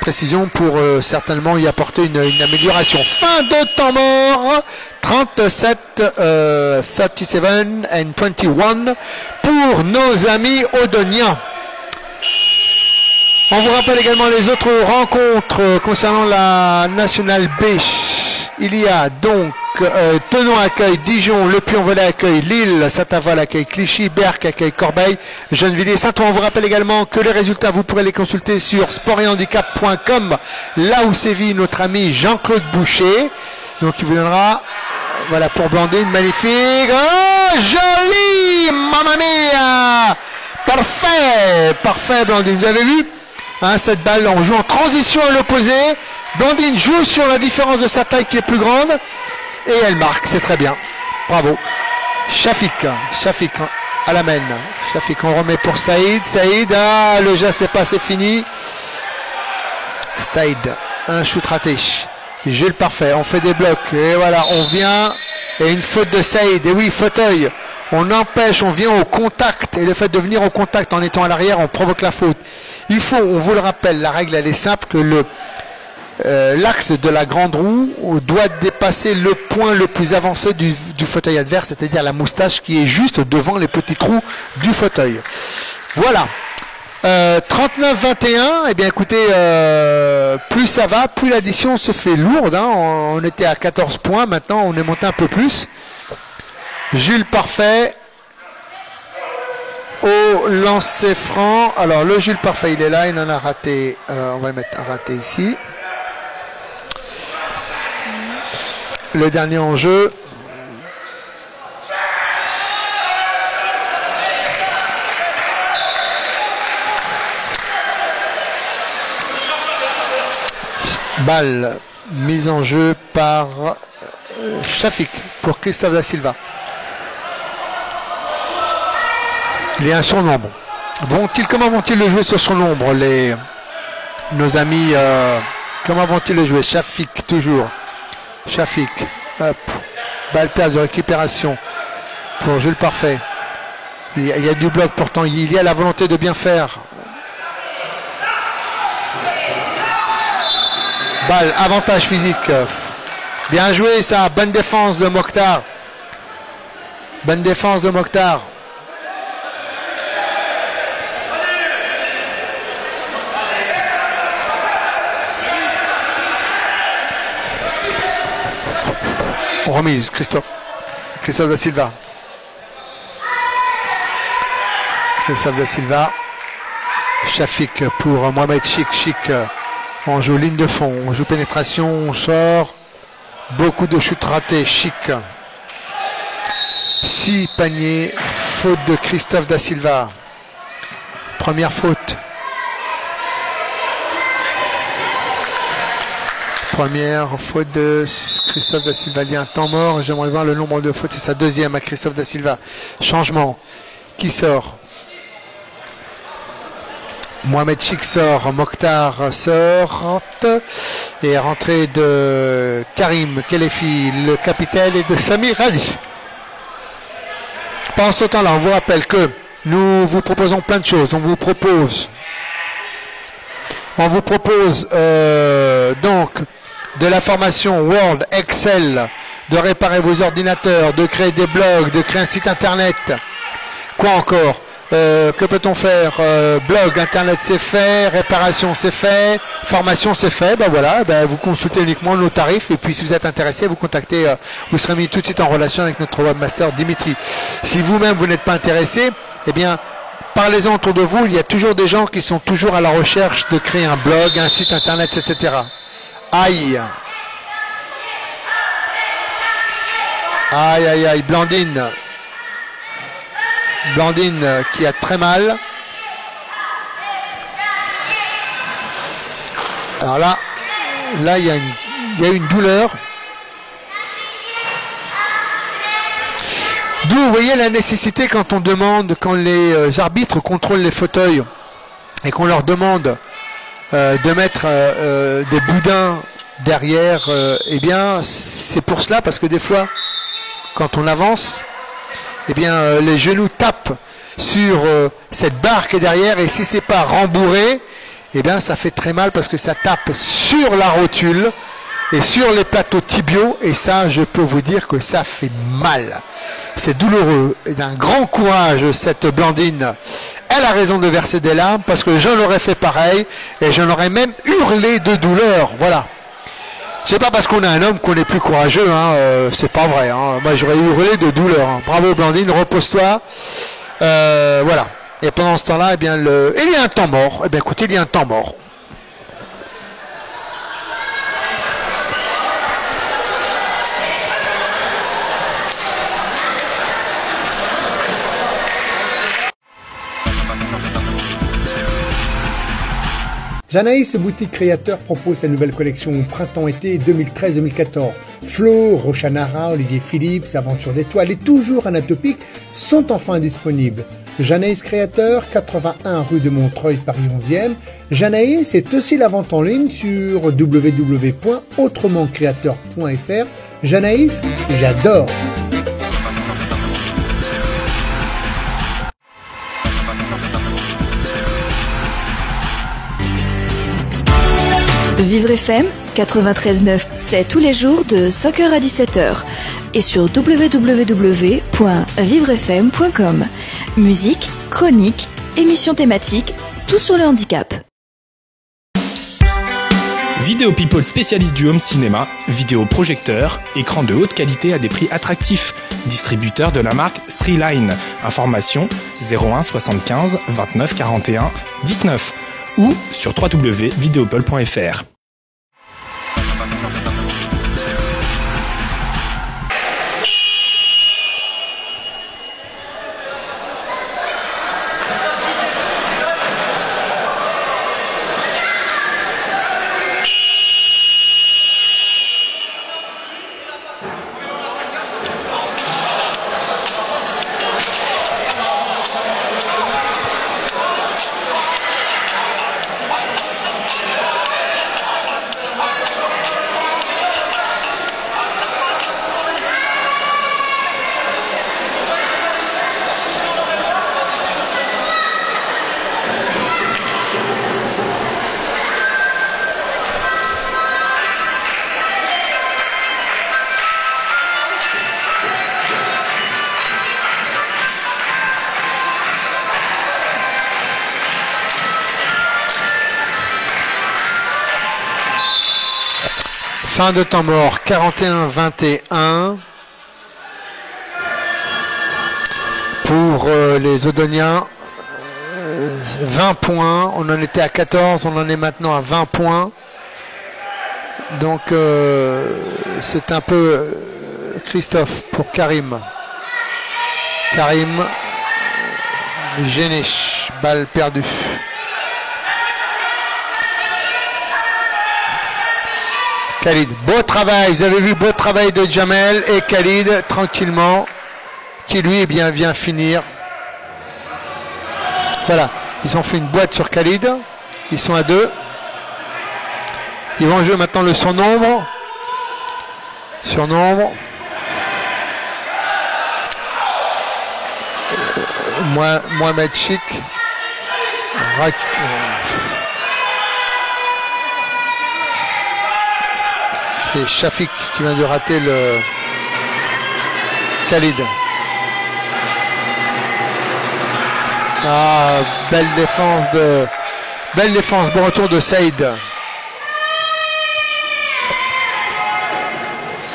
[SPEAKER 4] précision pour certainement y apporter une amélioration. Fin de temps mort, 37 and 21 pour nos amis Odoniens. On vous rappelle également les autres rencontres concernant la Nationale B. Il y a donc Thonon accueille Dijon, Le Puy-en-Velay accueille Lille, Saint-Avold accueille Clichy, Berck accueille Corbeil, Gennevilliers, Saint-Ouen. On vous rappelle également que les résultats, vous pourrez les consulter sur sportethandicap.com, là où sévit notre ami Jean-Claude Boucher. Donc il vous donnera, voilà, pour Blandine, magnifique. Oh, joli, mamma mia. Parfait, parfait Blandine. Vous avez vu hein, cette balle, on joue en transition à l'opposé. Blandine joue sur la différence de sa taille qui est plus grande. Et elle marque, c'est très bien. Bravo. Shafik à la main. Shafik, on remet pour Saïd. Saïd, ah, le geste n'est pas assez fini. Saïd, un shoot raté. Jules Parfait, on fait des blocs. Et voilà, on vient. Et une faute de Saïd. Et oui, fauteuil. On empêche, on vient au contact. Et le fait de venir au contact en étant à l'arrière, on provoque la faute. Il faut, on vous le rappelle, la règle elle est simple, que l'axe de la grande roue doit dépasser le point le plus avancé du fauteuil adverse, c'est-à-dire la moustache qui est juste devant les petits trous du fauteuil. Voilà. 39-21, eh bien écoutez, plus ça va, plus l'addition se fait lourde. Hein. On était à 14 points, maintenant on est monté un peu plus. Jules Parfait au lancer franc. Alors le Jules Parfait, il est là, il en a raté. On va le mettre un raté ici. Le dernier en jeu. Balle mise en jeu par Shafik pour Christophe Da Silva. Il y a un surnombre. Comment vont-ils le jouer sur surnombre, nos amis comment vont-ils le jouer? Shafik toujours. Shafik. Hop. Balle perdue de récupération pour Jules Parfait. Il y a du bloc pourtant. Il y a la volonté de bien faire. Balle, avantage physique. Bien joué ça. Bonne défense de Mokhtar. Bonne défense de Mokhtar. Remise, Christophe Da Silva. Christophe Da Silva. Shafik pour Mohamed Chic. On joue ligne de fond, on joue pénétration, on sort. Beaucoup de chutes ratées. Chic. 6 paniers. Faute de Christophe Da Silva. Première faute. Première faute de Christophe Da Silva. Il y a un temps mort. J'aimerais voir le nombre de fautes. C'est sa deuxième à Christophe Da Silva. Changement. Qui sort? Mohamed Chic sort. Mokhtar sort. Et rentrée de Karim Kelefi, le capitaine, et de Samir Radi. Pendant ce temps-là, on vous rappelle que nous vous proposons plein de choses. On vous propose donc de la formation Word, Excel, de réparer vos ordinateurs, de créer des blogs, de créer un site internet. Quoi encore? Que peut-on faire? Blog, internet c'est fait, réparation c'est fait, formation c'est fait. Ben voilà, vous consultez uniquement nos tarifs et puis si vous êtes intéressé, vous contactez, vous serez mis tout de suite en relation avec notre webmaster Dimitri. Si vous-même vous n'êtes pas intéressé, eh bien parlez-en autour de vous. Il y a toujours des gens qui sont toujours à la recherche de créer un blog, un site internet, etc. Aïe. Aïe, aïe, aïe, Blandine qui a très mal. Alors là il y a une douleur. D'où vous voyez la nécessité quand les arbitres contrôlent les fauteuils et qu'on leur demande de mettre des boudins derrière, eh bien c'est pour cela, parce que des fois quand on avance, eh bien les genoux tapent sur cette barre qui est derrière, et si c'est pas rembourré, eh bien ça fait très mal parce que ça tape sur la rotule et sur les plateaux tibiaux, et ça je peux vous dire que ça fait mal. C'est douloureux, et d'un grand courage cette Blandine. Elle a raison de verser des larmes parce que j'en aurais fait pareil et j'en aurais même hurlé de douleur. Voilà. C'est pas parce qu'on a un homme qu'on est plus courageux, hein, c'est pas vrai. Hein. Moi j'aurais hurlé de douleur. Hein. Bravo Blandine, repose-toi. Voilà. Et pendant ce temps-là, eh bien, il y a un temps mort. Eh bien écoutez, il y a un temps mort.
[SPEAKER 1] Janaïs Boutique Créateur propose sa nouvelle collection Printemps-été 2013-2014. Flo, Rochanara, Olivier Philippe, Aventure d'étoiles et toujours Anatopique sont enfin disponibles. Janaïs Créateur, 81 rue de Montreuil, Paris 11e. Janaïs est aussi la vente en ligne sur www.autrementcreateur.fr. Janaïs, j'adore.
[SPEAKER 2] Vivre FM 93.9, c'est tous les jours de 5h à 17h et sur www.vivrefm.com. Musique, chronique, émissions thématiques, tout sur le handicap.
[SPEAKER 3] Vidéo People spécialiste du home cinéma, vidéoprojecteur, écran de haute qualité à des prix attractifs. Distributeur de la marque Sreeline. Information 01 75 29 41 19 ou sur www.videopol.fr.
[SPEAKER 4] Fin de temps mort 41-21 pour les Odoniens. 20 points, on en était à 14, on en est maintenant à 20 points. Donc c'est un peu Christophe pour Karim. Karim Génich, balle perdue. Khalid, beau travail, vous avez vu, beau travail de Jamel et Khalid, tranquillement, qui lui, eh bien, vient finir. Voilà, ils ont fait une boîte sur Khalid, ils sont à 2. Ils vont jouer maintenant le surnombre. Surnombre. Mohamed Chik. C'est Shafik qui vient de rater le Khalid. Ah, belle défense, bon retour de Saïd.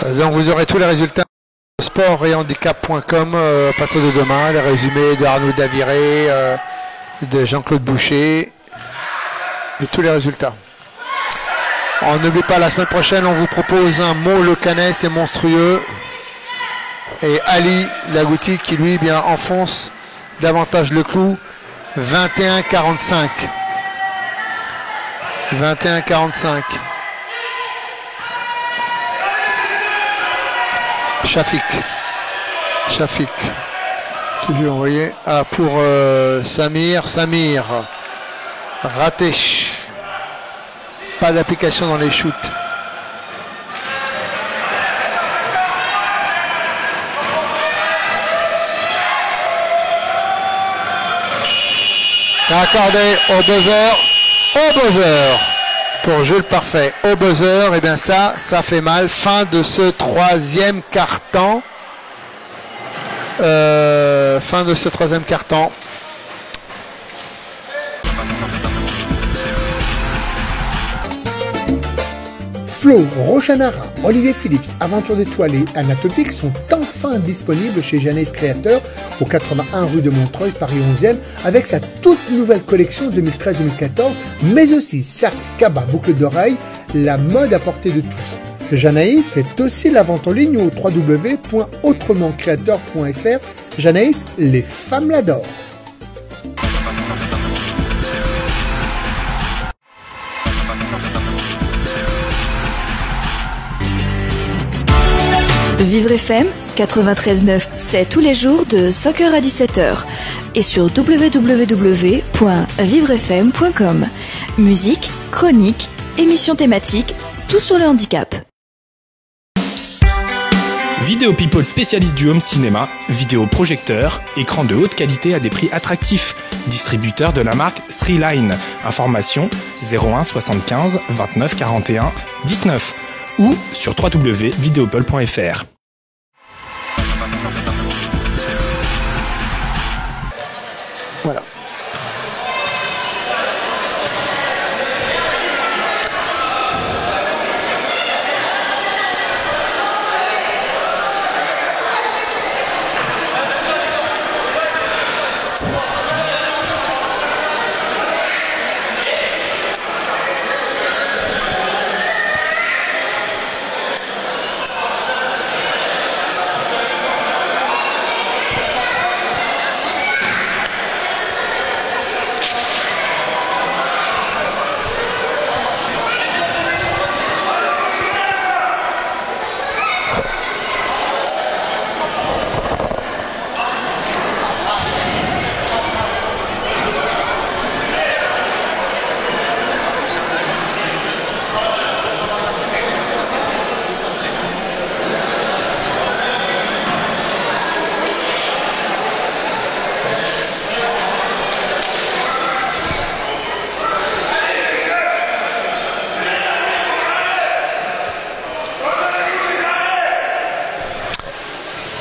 [SPEAKER 4] Donc vous aurez tous les résultats sport et handicap.com à partir de demain, les résumés de Arnaud Daviré, de Jean-Claude Boucher et tous les résultats. On n'oublie pas, la semaine prochaine, on vous propose un Mo Le Canet, c'est monstrueux. Et Ali Lagouti qui lui bien enfonce davantage le clou. 21-45. 21-45. Shafik. Toujours envoyé. Ah, pour Samir. Raté. Pas d'application dans les shoots. Accordé au buzzer. Pour Jules Parfait. Au buzzer, et bien ça fait mal. Fin de ce troisième quart-temps.
[SPEAKER 1] Flo, Rochanara, Olivier Phillips, Aventure d'étoiles et Anatopique sont enfin disponibles chez Janaïs Créateur au 81 rue de Montreuil, Paris 11e, avec sa toute nouvelle collection 2013-2014, mais aussi sac, cabas, boucles d'oreilles, la mode à portée de tous. Janaïs, c'est aussi la vente en ligne au www.autrementcreateur.fr. Janaïs, les femmes l'adorent.
[SPEAKER 2] Vivre FM 93.9, c'est tous les jours de 5h à 17h et sur www.vivrefm.com. Musique, chronique, émissions thématiques, tout sur le handicap.
[SPEAKER 3] Vidéo People spécialiste du home cinéma, vidéoprojecteur, écran de haute qualité à des prix attractifs. Distributeur de la marque Sreeline. Information 01 75 29 41 19 ou sur www.videopol.fr.
[SPEAKER 4] Voilà.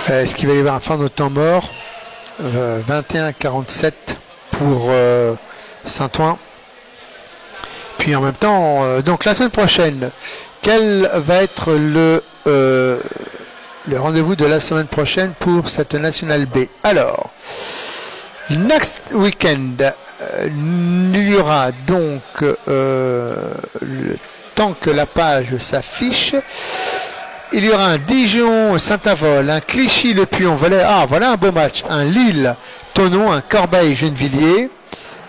[SPEAKER 4] Est-ce qu'il va y avoir un fin de temps mort 21-47 pour Saint-Ouen. Puis en même temps, donc la semaine prochaine, quel va être le rendez-vous de la semaine prochaine pour cette Nationale B? Alors, next weekend, il y aura donc le temps que la page s'affiche. Il y aura un Dijon-Saint-Avold, un Clichy-Le Puy-en-Velay. Ah, voilà un beau match. Un Lille-Thonon, un Corbeil-Gennevilliers.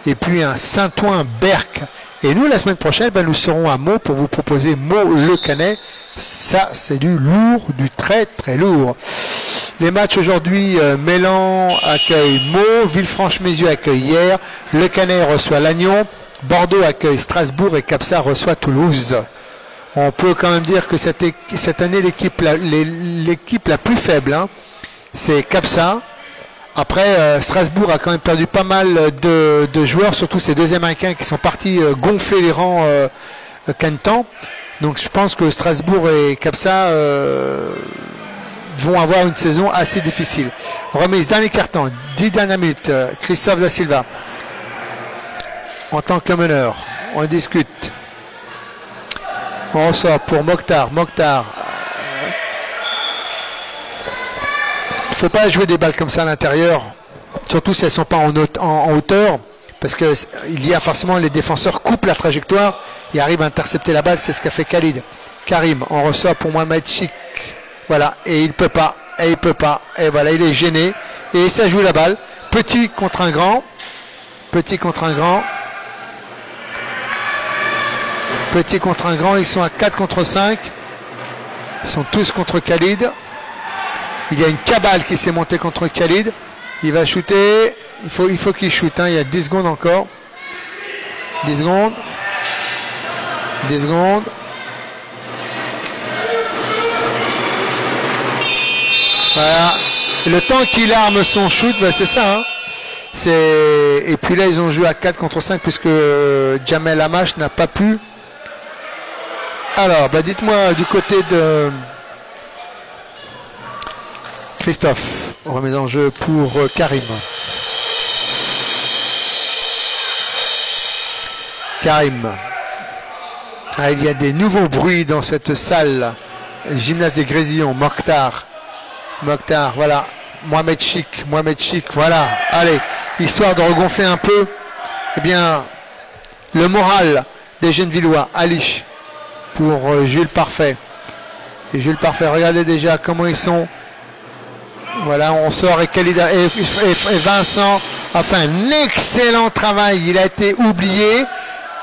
[SPEAKER 4] Et puis un Saint-Ouen-Berck. Et nous, la semaine prochaine, nous serons à Meaux pour vous proposer Meaux-Le-Canet. Ça, c'est du lourd, du très très lourd. Les matchs aujourd'hui, Mélan accueille Meaux, Villefranche-Mézieux accueille Hyères, Le Canet reçoit Lannion, Bordeaux accueille Strasbourg et Capsa reçoit Toulouse. On peut quand même dire que cette année, l'équipe la plus faible, c'est Capsa. Après, Strasbourg a quand même perdu pas mal de joueurs, surtout ces deux Américains qui sont partis gonfler les rangs Canton. Donc je pense que Strasbourg et Capsa vont avoir une saison assez difficile. Remise dernier carton, 10 dernières minutes. Christophe Da Silva en tant que meneur. On discute. On ressort pour Mokhtar. Mokhtar. Il ne faut pas jouer des balles comme ça à l'intérieur, surtout si elles ne sont pas en hauteur, parce qu'il y a forcément les défenseurs coupent la trajectoire et arrivent à intercepter la balle. C'est ce qu'a fait Khalid. Karim, on ressort pour Mohamed Chik. Voilà, et il peut pas, et voilà, il est gêné, et ça joue la balle. Petit contre un grand. Petit contre un grand, ils sont à 4 contre 5. Ils sont tous contre Khalid. Il y a une cabale qui s'est montée contre Khalid. Il va shooter. Il faut qu'il shoote. Il y a 10 secondes encore. 10 secondes. Voilà. Le temps qu'il arme son shoot, c'est ça. Et puis là, ils ont joué à 4 contre 5 puisque Jamel Hamash n'a pas pu. Alors, dites-moi du côté de Christophe, on remet en jeu pour Karim. Ah, il y a des nouveaux bruits dans cette salle. Gymnase des Grésillons, Mokhtar, voilà. Mohamed Chik, voilà. Allez, histoire de regonfler un peu, eh bien, le moral des Gennevillois. Ali pour Jules Parfait. Et Jules Parfait, regardez déjà comment ils sont. Voilà, on sort et Khalida et Vincent a fait un excellent travail. Il a été oublié.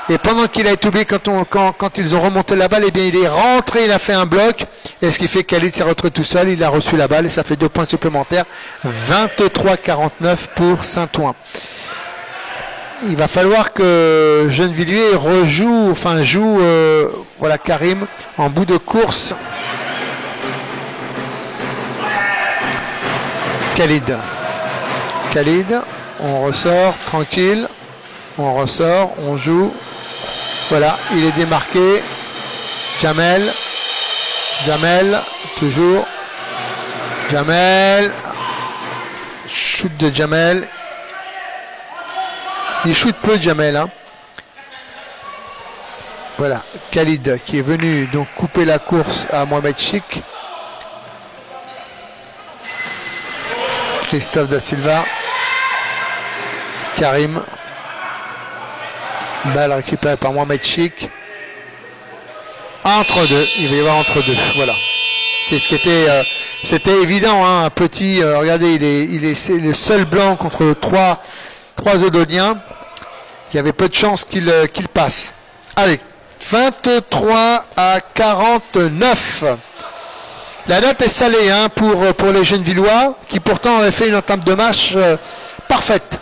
[SPEAKER 4] Et pendant qu'il a été oublié, quand ils ont remonté la balle, eh bien, il est rentré, il a fait un bloc. Et ce qui fait que Khalid s'est retrouvé tout seul. Il a reçu la balle et ça fait 2 points supplémentaires. 23-49 pour Saint-Ouen. Il va falloir que Gennevilliers joue voilà, Karim en bout de course. Khalid, on ressort, tranquille. On ressort, on joue. Voilà, il est démarqué. Jamel, toujours. Jamel. Shoot de Jamel. Il shoot peu Jamel. Hein. Voilà, Khalid qui est venu donc couper la course à Mohamed Chik. Christophe Da Silva. Karim. Balle récupérée par Mohamed Chik. Entre deux. Il va y avoir entre deux. Voilà. C'est ce qui était. C'était évident. Hein, un petit. Regardez, c'est le seul blanc contre trois Odoniens. Il y avait peu de chances qu'il passe. Allez. 23-49. La note est salée hein, pour les Gennevillois qui pourtant avaient fait une entame de match parfaite.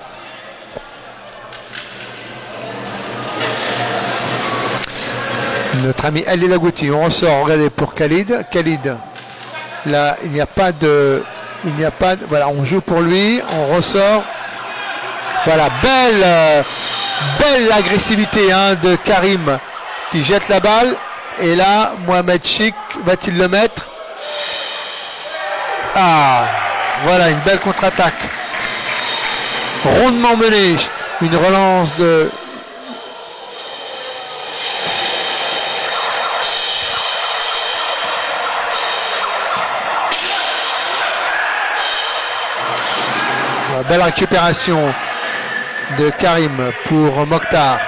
[SPEAKER 4] Notre ami Ali Lagouti, on ressort, regardez pour Khalid. Là, il n'y a pas de, voilà, on joue pour lui, on ressort. Voilà, belle agressivité hein, de Karim qui jette la balle. Et là, Mohamed Chik, va-t-il le mettre? Ah, voilà, une belle contre-attaque. Rondement menée, une relance de... Belle récupération de Karim pour Mokhtar.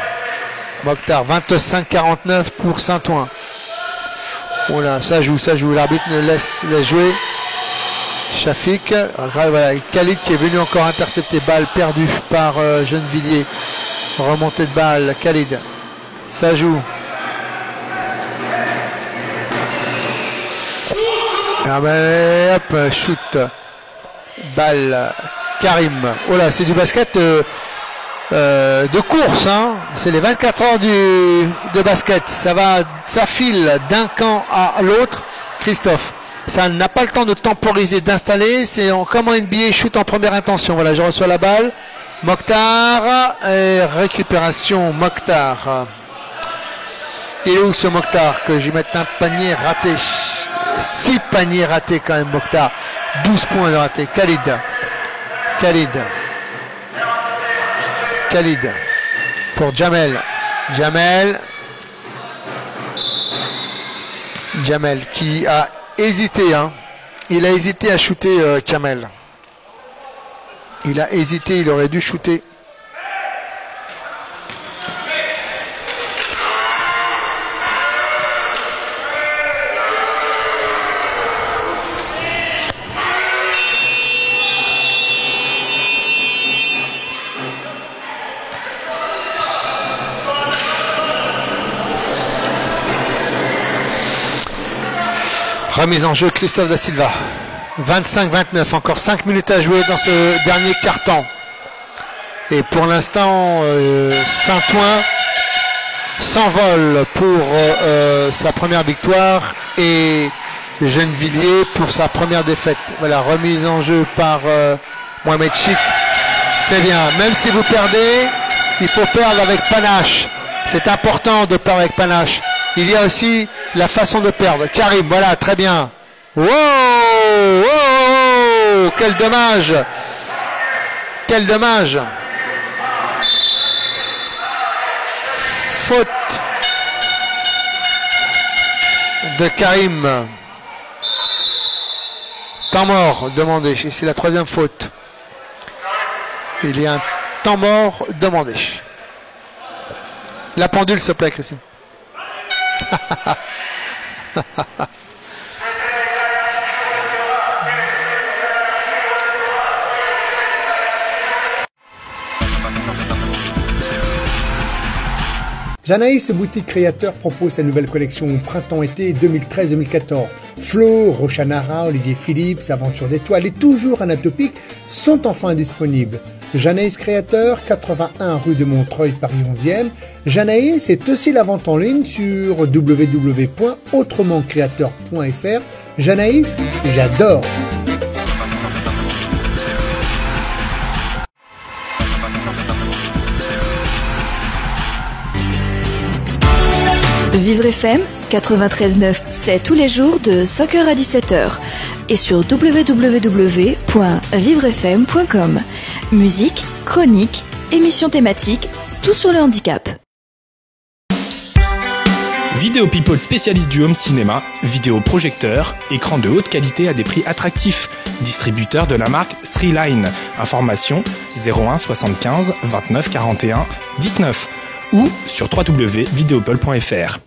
[SPEAKER 4] 25-49 pour Saint-Ouen. Voilà, ça joue. L'arbitre ne laisse jouer. Shafik. Voilà, Khalid qui est venu encore intercepter. Balle perdue par Gennevilliers. Remontée de balle. Khalid. Ça joue. Ah ben, hop, shoot. Balle. Karim. Oh là, c'est du basket de course. Hein. C'est les 24 heures de basket. Ça file d'un camp à l'autre. Christophe, ça n'a pas le temps de temporiser, d'installer. C'est comme en NBA, shoot en première intention. Voilà, je reçois la balle. Mokhtar. Et récupération Mokhtar. Il est où ce Mokhtar? Que je vais mettre un panier raté. 6 paniers ratés quand même Mokhtar. 12 points de raté. Khalid pour Jamel qui a hésité hein. Il a hésité à shooter Jamel. Il a hésité, il aurait dû shooter. Remise en jeu Christophe Da Silva. 25-29, encore 5 minutes à jouer dans ce dernier quart-temps. Et pour l'instant, Saint-Ouen s'envole pour sa première victoire et Gennevilliers pour sa première défaite. Voilà, remise en jeu par Mohamed Chik. C'est bien, même si vous perdez, il faut perdre avec panache. C'est important de perdre avec panache. Il y a aussi la façon de perdre. Karim, voilà, très bien. Wow, quel dommage. Quel dommage. Faute de Karim. Temps mort demandé. C'est la troisième faute. Il y a un temps mort demandé. La pendule, s'il te plaît, Christine.
[SPEAKER 1] Janaïs Boutique Créateur propose sa nouvelle collection Printemps-été 2013-2014. Flo, Rochanara, Olivier Philippe, Aventure d'étoiles et toujours Anatopique sont enfin disponibles. Janaïs Créateur, 81 rue de Montreuil, Paris 11e. Janaïs est aussi la vente en ligne sur www.autrementcreateur.fr. Janaïs, j'adore.
[SPEAKER 2] Vivre FM 93.9, c'est tous les jours de 5h à 17h et sur www.vivrefm.com. Musique, chronique, émissions thématiques, tout sur le handicap.
[SPEAKER 3] Vidéo People spécialiste du home cinéma, vidéoprojecteur, écran de haute qualité à des prix attractifs. Distributeur de la marque Sreeline. Information 01 75 29 41 19 ou sur www.videopol.fr.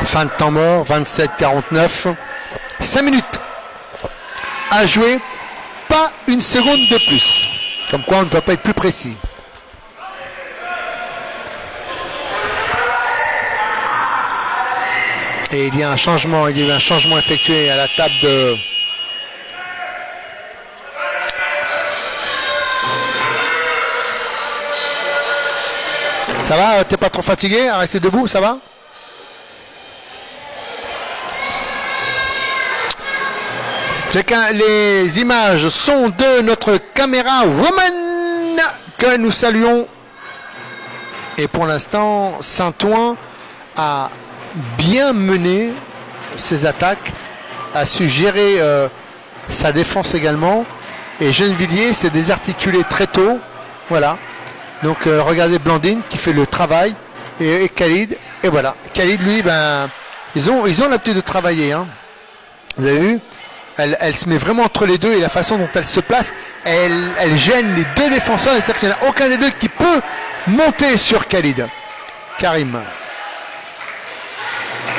[SPEAKER 4] Fin de temps mort, 27-49. 5 minutes à jouer, pas une seconde de plus. Comme quoi on ne peut pas être plus précis. Et il y a un changement, il y a eu un changement effectué à la table de... Ça va, t'es pas trop fatigué à rester debout, ça va? Les images sont de notre caméra woman que nous saluons. Et pour l'instant, Saint-Ouen a bien mené ses attaques, a su gérer sa défense également. Et Gennevilliers s'est désarticulé très tôt. Voilà. Donc regardez Blandine qui fait le travail et Khalid. Et voilà. Khalid, lui, ben, ils ont l'habitude de travailler. Hein. Vous avez vu? Elle se met vraiment entre les deux et la façon dont elle se place, elle gêne les deux défenseurs. C'est-à-dire qu'il n'y en a aucun des deux qui peut monter sur Khalid. Karim.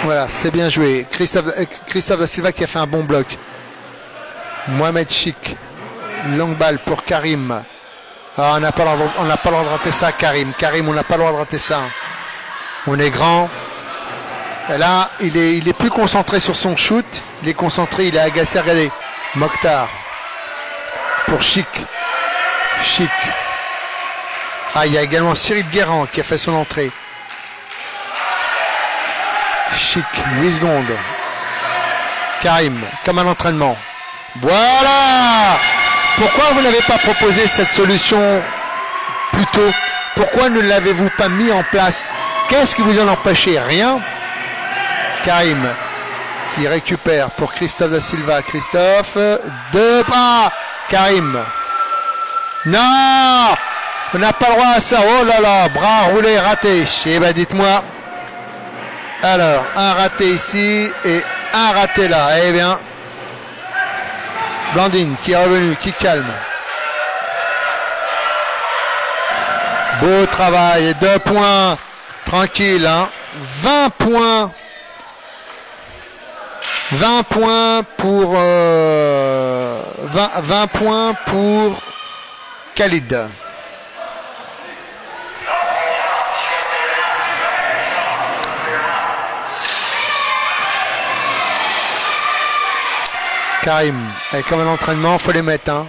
[SPEAKER 4] Voilà, c'est bien joué. Christophe Da Silva qui a fait un bon bloc. Mohamed Chik. Longue balle pour Karim. Ah, on n'a pas le droit de rater ça, Karim. Karim, on n'a pas le droit de rater ça. On est grand. Et là, il est plus concentré sur son shoot. Il est concentré, il est agacé. Regardez. Mokhtar. Pour Chik. Chik. Ah, il y a également Cyril Guérand qui a fait son entrée. Chik, 8 secondes. Karim, comme à l'entraînement. Voilà! Pourquoi vous n'avez pas proposé cette solution plus tôt? Pourquoi ne l'avez-vous pas mis en place? Qu'est-ce qui vous en empêchait? Rien. Karim qui récupère pour Christophe Da Silva. Christophe, deux pas. Karim. Non! On n'a pas le droit à ça. Oh là là, bras roulé, raté. Eh ben dites-moi. Alors, un raté ici et un raté là. Eh bien, Blandine qui est revenu, qui calme. Beau travail, 2 points. Tranquille, hein. 20 points. 20 points pour 20 points pour Khalid. Karim, avec comme un entraînement, faut les mettre, hein.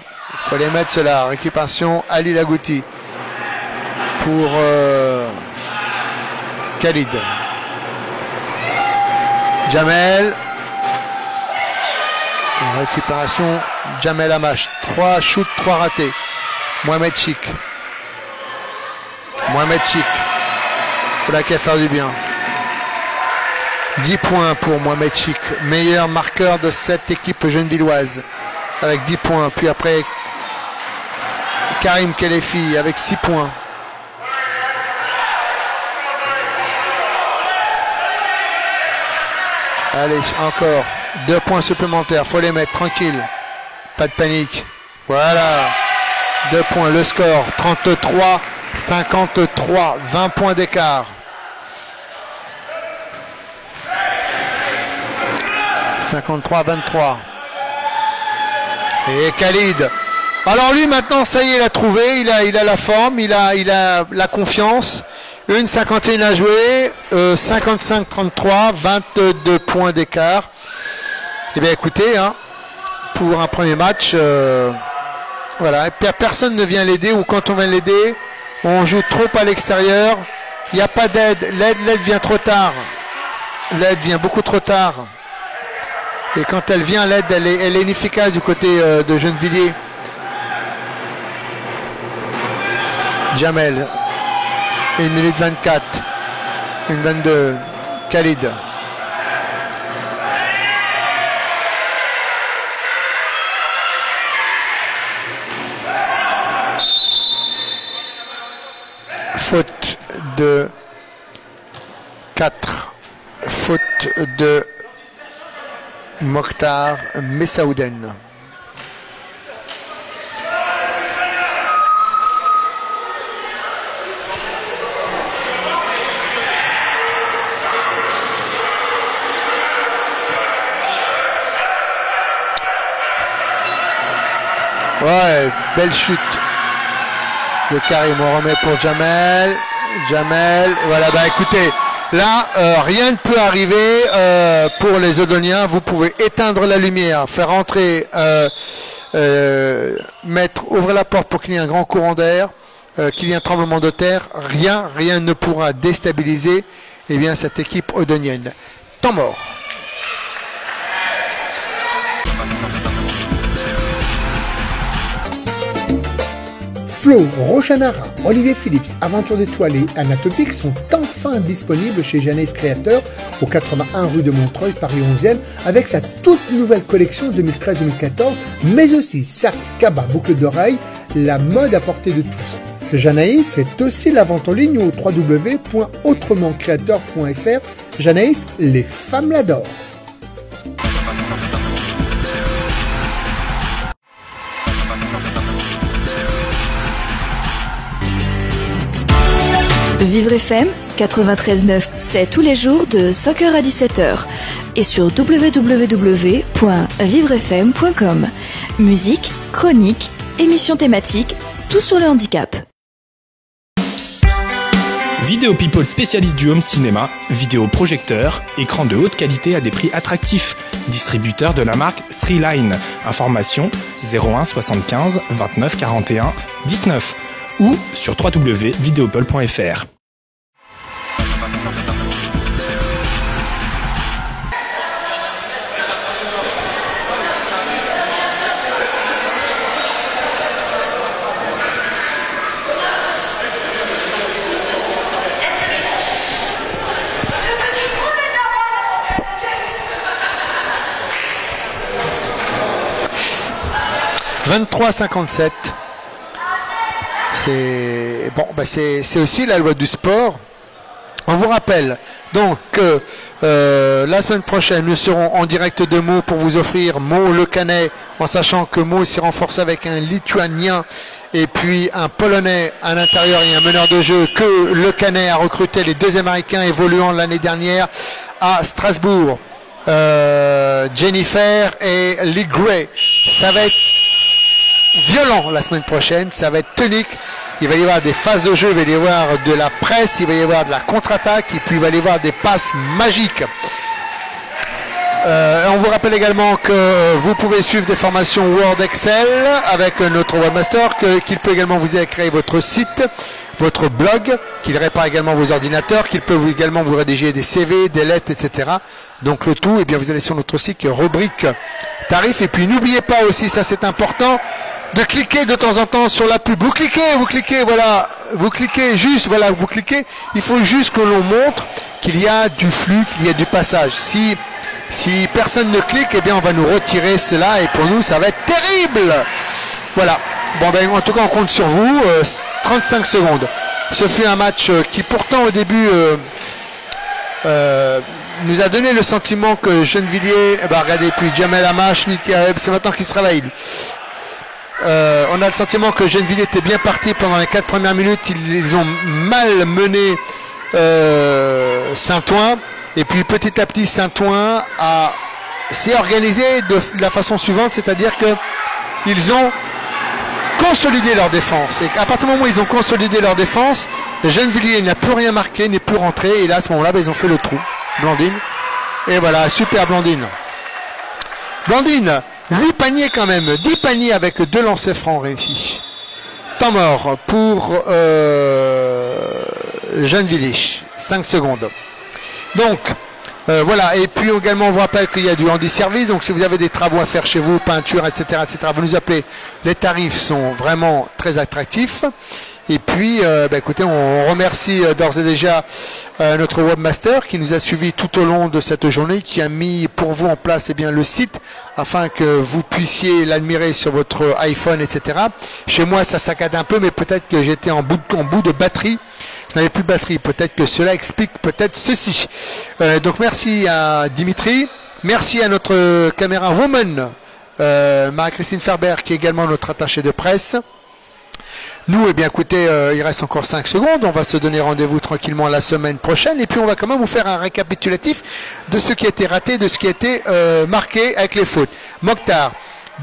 [SPEAKER 4] Faut les mettre ceux-là. Récupération, Ali Lagouti pour Khalid. Jamel. Récupération, Jamel Amash. 3 shoots, 3 ratés. Mohamed Chik. Mohamed Chik. Pour la faire du bien. 10 points pour Mohamed Chik. Meilleur marqueur de cette équipe gennevilloise. Avec 10 points. Puis après, Karim Kelefi avec 6 points. Allez, encore 2 points supplémentaires. Faut les mettre tranquille. Pas de panique. Voilà. 2 points. Le score 33-53. 20 points d'écart. 53-23. Et Khalid. Alors lui maintenant, ça y est, il a trouvé. Il a la forme. Il a la confiance. 1,51 à jouer, 55-33, 22 points d'écart. Eh bien écoutez, hein, pour un premier match, voilà, personne ne vient l'aider, ou quand on vient l'aider, on joue trop à l'extérieur, il n'y a pas d'aide, l'aide vient trop tard, l'aide vient beaucoup trop tard. Et quand elle vient, l'aide, elle est inefficace du côté de Gennevilliers. Jamel. 1 minute 24. 1-22. Khalid. Faute de 4. Faute de Mokhtar Messaouden. Ouais, belle chute de Karim. On remet pour Jamel. Jamel, voilà, bah écoutez, là, rien ne peut arriver pour les Odoniens. Vous pouvez éteindre la lumière, faire entrer, ouvrir la porte pour qu'il y ait un grand courant d'air, qu'il y ait un tremblement de terre. Rien ne pourra déstabiliser cette équipe odonienne. Temps mort.
[SPEAKER 1] Flo, Rochanara, Olivier Phillips, Aventure d'étoiles et Anatopique sont enfin disponibles chez Janaïs Créateur au 81 rue de Montreuil, Paris 11e, avec sa toute nouvelle collection 2013-2014, mais aussi sac, cabas, boucles d'oreilles, la mode à portée de tous. Janaïs est aussi la vente en ligne au www.autrementcreateur.fr. Janaïs, les femmes l'adorent.
[SPEAKER 2] Vivre FM 93.9, c'est tous les jours de soccer à 17h et sur www.vivrefm.com. Musique, chronique, émissions thématiques, tout sur le handicap.
[SPEAKER 3] Vidéo People spécialiste du home cinéma, vidéoprojecteur, écran de haute qualité à des prix attractifs. Distributeur de la marque Sreeline. Information 01 75 29 41 19 ou sur www.videopol.fr.
[SPEAKER 4] « 23-57 ». C'est bon, c'est aussi la loi du sport. On vous rappelle donc que la semaine prochaine, nous serons en direct de Meaux pour vous offrir Meaux Le Canet, en sachant que Meaux s'y renforce avec un Lituanien et puis un Polonais à l'intérieur et un meneur de jeu que Le Canet a recruté, les deux Américains évoluant l'année dernière à Strasbourg. Jennifer et Lee Gray. Ça va être violent la semaine prochaine, ça va être tonique. Il va y avoir des phases de jeu, il va y avoir de la presse, il va y avoir de la contre-attaque et puis il va y avoir des passes magiques. On vous rappelle également que vous pouvez suivre des formations Word, Excel avec notre webmaster, qu'il peut également vous aider à créer votre site, votre blog, qu'il répare également vos ordinateurs, qu'il peut également vous rédiger des CV, des lettres, etc. Donc le tout, eh bien vous allez sur notre site, rubrique tarifs. Et puis n'oubliez pas aussi, ça c'est important, de cliquer de temps en temps sur la pub. Vous cliquez, voilà, vous cliquez juste, voilà, vous cliquez. Il faut juste que l'on montre qu'il y a du flux, qu'il y a du passage. Si personne ne clique, eh bien on va nous retirer cela et pour nous ça va être terrible. Voilà. Bon ben en tout cas on compte sur vous. 35 secondes. Ce fut un match qui pourtant au début nous a donné le sentiment que Gennevilliers, regardez, puis Jamel Amash, c'est maintenant qu'il se réveille. On a le sentiment que Gennevilliers était bien parti pendant les 4 premières minutes. Ils ont mal mené Saint-Ouen. Et puis petit à petit, Saint-Ouen s'est organisé de la façon suivante, c'est-à-dire que ils ont consolidé leur défense. Et à partir du moment où ils ont consolidé leur défense, Gennevilliers n'a plus rien marqué, n'est plus rentré. Et là, à ce moment-là, ils ont fait le trou. Blandine. Et voilà, super Blandine. Blandine, 8 paniers quand même, 10 paniers avec 2 lancers francs réussis. Temps mort pour Gennevilliers, 5 secondes. Donc, voilà, et puis également on vous rappelle qu'il y a du handi-service, donc si vous avez des travaux à faire chez vous, peinture, etc., vous nous appelez, les tarifs sont vraiment très attractifs. Et puis, écoutez, on remercie d'ores et déjà notre webmaster qui nous a suivis tout au long de cette journée, qui a mis pour vous en place le site afin que vous puissiez l'admirer sur votre iPhone, etc. Chez moi, ça saccade un peu, mais peut-être que j'étais en bout de batterie. Je n'avais plus de batterie. Peut-être que cela explique peut-être ceci. Donc merci à Dimitri. Merci à notre caméra woman, Marie-Christine Ferber, qui est également notre attachée de presse. Nous, écoutez, il reste encore 5 secondes. On va se donner rendez-vous tranquillement la semaine prochaine. Et puis, on va quand même vous faire un récapitulatif de ce qui a été raté, de ce qui a été marqué avec les fautes. Mokhtar,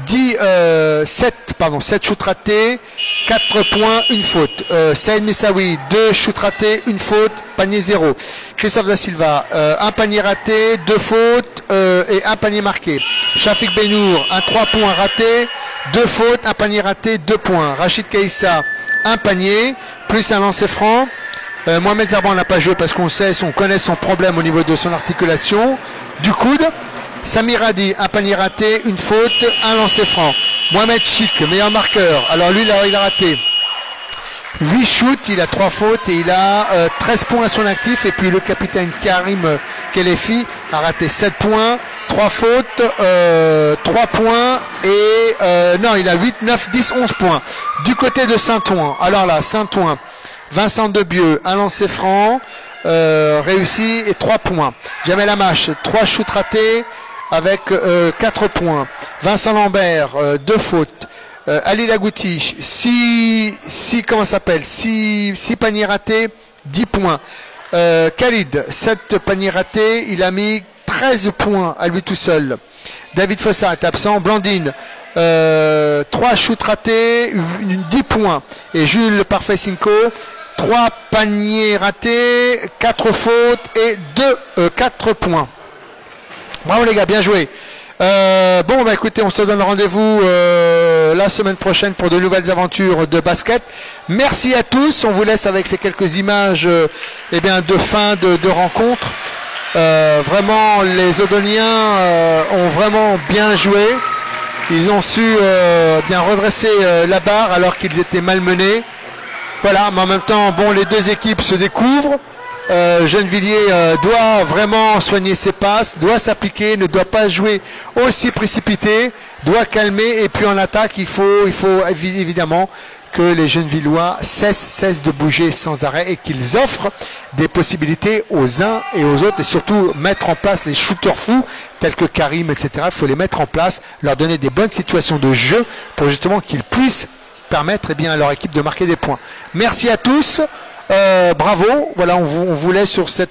[SPEAKER 4] 7 shoots ratés, 4 points, 1 faute. Saïd Messaoui, 2 shoots ratés, 1 faute, panier 0. Christophe Da Silva, 1 panier raté, 2 fautes et 1 panier marqué. Shafik Benour, 3 points ratés, 2 fautes, 1 panier raté, 2 points. Rachid Kaïssa, 1 panier, plus 1 lancer franc. Mohamed Zarban n'a pas joué parce qu'on connaît son problème au niveau de son articulation du coude. Samir Hadi, 1 panier raté, 1 faute, 1 lancer franc. Mohamed Chik, meilleur marqueur. Alors lui, il a raté 8 shoots, il a 3 fautes et il a 13 points à son actif. Et puis le capitaine Karim Kelefi a raté 7 points, 3 fautes, 3 points et non, il a 8, 9, 10, 11 points. Du côté de Saint-Ouen, alors là, Saint-Ouen, Vincent Debieux, 1 lancer franc, réussi et 3 points. Jamel Amash, 3 shoots ratés avec 4 points. Vincent Lambert, 2 fautes. Ali Lagouti, 6 paniers ratés, 10 points. Khalid, 7 paniers ratés, il a mis 13 points à lui tout seul. David Fossard est absent. Blandine, 3 shoots ratés, 10 points. Et Jules Parfait Cinco, 3 paniers ratés, 4 fautes et 4 points. Bravo les gars, bien joué. Écoutez, on se donne rendez-vous la semaine prochaine pour de nouvelles aventures de basket. Merci à tous. On vous laisse avec ces quelques images de fin de rencontre. Vraiment, les Odoniens ont vraiment bien joué. Ils ont su bien redresser la barre alors qu'ils étaient malmenés. Voilà, mais en même temps, les deux équipes se découvrent. Gennevilliers doit vraiment soigner ses passes, doit s'appliquer, ne doit pas jouer aussi précipité, doit calmer. Et puis en attaque, il faut évidemment que les Gennevillois cessent de bouger sans arrêt et qu'ils offrent des possibilités aux uns et aux autres, et surtout mettre en place les shooters fous tels que Karim, etc. Il faut les mettre en place, leur donner des bonnes situations de jeu pour justement qu'ils puissent permettre à leur équipe de marquer des points. Merci à tous. Bravo, voilà, on vous laisse sur ces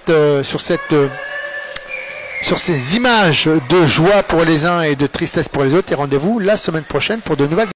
[SPEAKER 4] images de joie pour les uns et de tristesse pour les autres, et rendez-vous la semaine prochaine pour de nouvelles